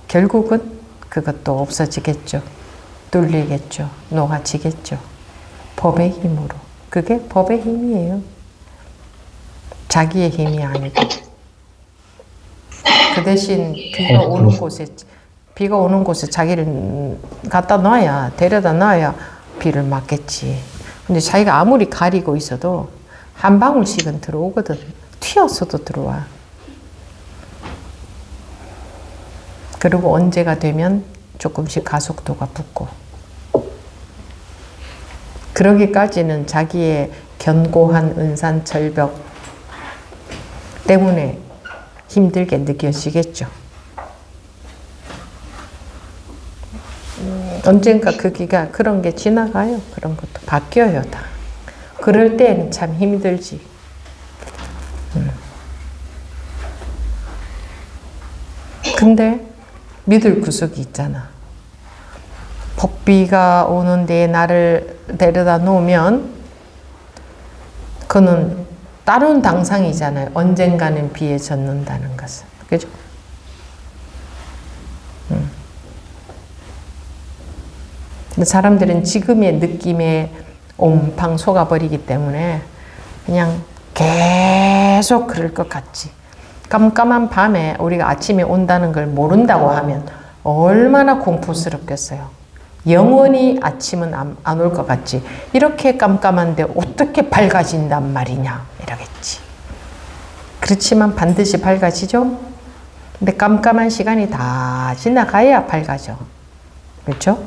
결국은 그것도 없어지겠죠. 뚫리겠죠. 녹아지겠죠. 법의 힘으로. 그게 법의 힘이에요. 자기의 힘이 아니고. 그 대신 비가 오는 곳에 자기를 갖다 놔야, 데려다 놔야 비를 맞겠지. 근데 자기가 아무리 가리고 있어도 한 방울씩은 들어오거든. 튀어서도 들어와. 그리고 언제가 되면 조금씩 가속도가 붙고. 그러기까지는 자기의 견고한 은산철벽 때문에 힘들게 느껴지겠죠. 언젠가 그 기간, 그런 게 지나가요. 그런 것도 바뀌어요, 다. 그럴 때는 참 힘들지. 근데 믿을 구석이 있잖아. 법비가 오는데 나를 데려다 놓으면 그는 다른 당상이잖아요. 언젠가는 비에 젖는다는 것은. 그죠? 근데 사람들은 지금의 느낌에 옴팡 속아버리기 때문에 그냥 계속 그럴 것 같지. 깜깜한 밤에 우리가 아침에 온다는 걸 모른다고 하면 얼마나 공포스럽겠어요. 영원히 아침은 안 올 것 같지. 이렇게 깜깜한데 어떻게 밝아진단 말이냐 이러겠지. 그렇지만 반드시 밝아지죠. 근데 깜깜한 시간이 다 지나가야 밝아져. 그렇죠?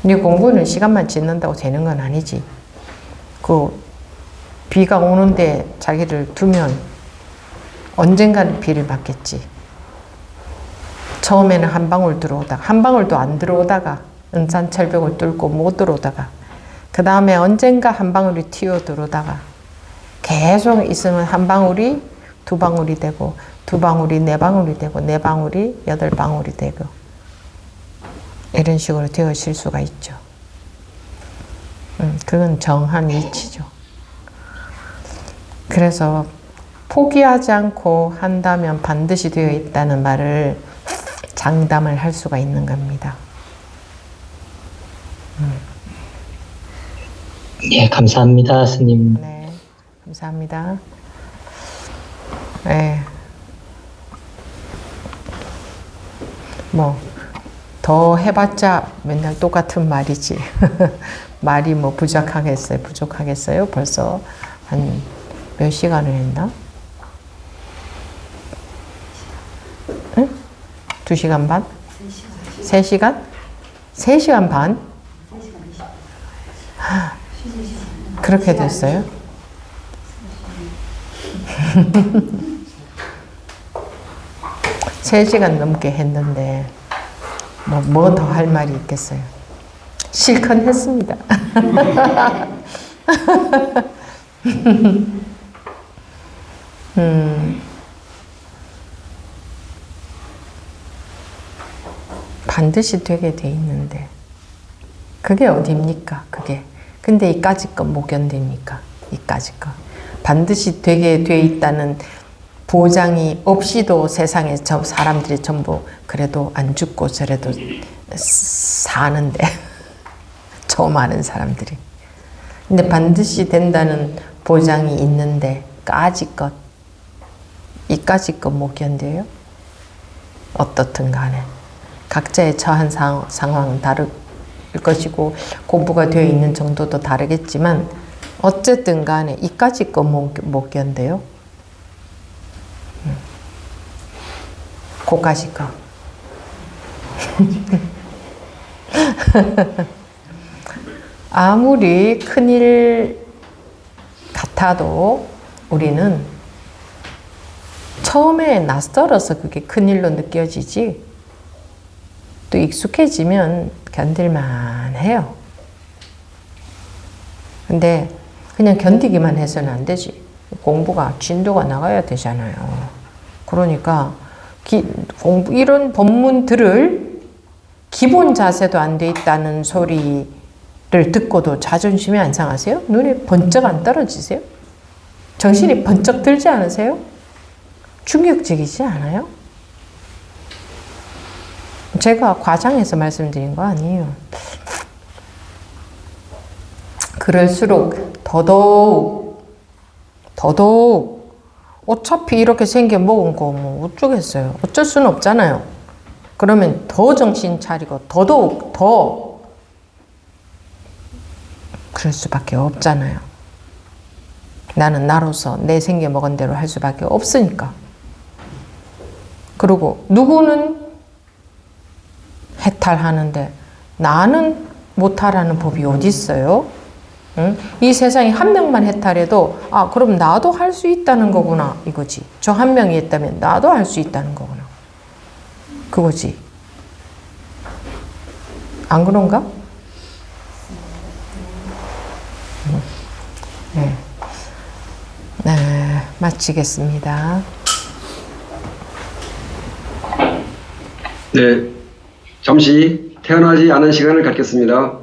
이 공부는 시간만 지난다고 되는 건 아니지. 그 비가 오는데 자기를 두면 언젠가는 비를 맞겠지. 처음에는 한 방울 들어오다가, 한 방울도 안 들어오다가, 은산철벽을 뚫고 못 들어오다가, 그 다음에 언젠가 한 방울이 튀어 들어오다가, 계속 있으면 한 방울이 두 방울이 되고, 두 방울이 네 방울이 되고, 네 방울이 여덟 방울이 되고, 이런 식으로 되어질 수가 있죠. 그건 정한 위치죠. 그래서 포기하지 않고 한다면 반드시 되어 있다는 말을 장담을 할 수가 있는 겁니다. 예, 감사합니다, 스님. 네, 감사합니다. 네. 뭐, 더 해봤자 맨날 똑같은 말이지. 말이 뭐 부족하겠어요? 벌써 한 몇 시간을 했나? 응? 2시간 반? 3시간? 3시간 반? 그렇게 됐어요? 3시간 넘게 했는데 뭐 더 할 말이 있겠어요. 실컷 했습니다. 반드시 되게 돼 있는데 그게 어딥니까? 그게. 근데 이까짓 건 못 견딥니까? 이까짓 건. 반드시 되게 돼 있다는 보장이 없이도 세상에 저 사람들이 전부 그래도 안 죽고 저래도 사는데 저 많은 사람들이. 근데 반드시 된다는 보장이 있는데 이까짓 것 못 견뎌요? 어떻든 간에 각자의 처한 상황은 다를 것이고 공부가 되어 있는 정도도 다르겠지만 어쨌든 간에 이까짓 것 못 견뎌요? 고까짓 거. 아무리 큰일 같아도 우리는 처음에 낯설어서 그게 큰일로 느껴지지 또 익숙해지면 견딜만 해요. 근데 그냥 견디기만 해서는 안 되지. 공부가 진도가 나가야 되잖아요. 그러니까 이런 법문들을 기본 자세도 안 돼 있다는 소리를 듣고도 자존심이 안 상하세요? 눈에 번쩍 안 떨어지세요? 정신이 번쩍 들지 않으세요? 충격적이지 않아요? 제가 과장해서 말씀드린 거 아니에요. 그럴수록 더더욱 더더욱 어차피 이렇게 생겨 먹은 거 뭐 어쩌겠어요. 어쩔 수는 없잖아요. 그러면 더 정신 차리고 더더욱 더 그럴 수밖에 없잖아요. 나는 나로서 내 생겨 먹은 대로 할 수밖에 없으니까. 그리고 누구는 해탈하는데 나는 못하라는 법이 어디 있어요? 응? 이 세상에 한 명만 해탈해도 아 그럼 나도 할 수 있다는 거구나 이거지. 저 한 명이 했다면 나도 할 수 있다는 거구나. 그거지. 안 그런가? 네. 네, 마치겠습니다. 네, 잠시 태어나지 않은 시간을 갖겠습니다.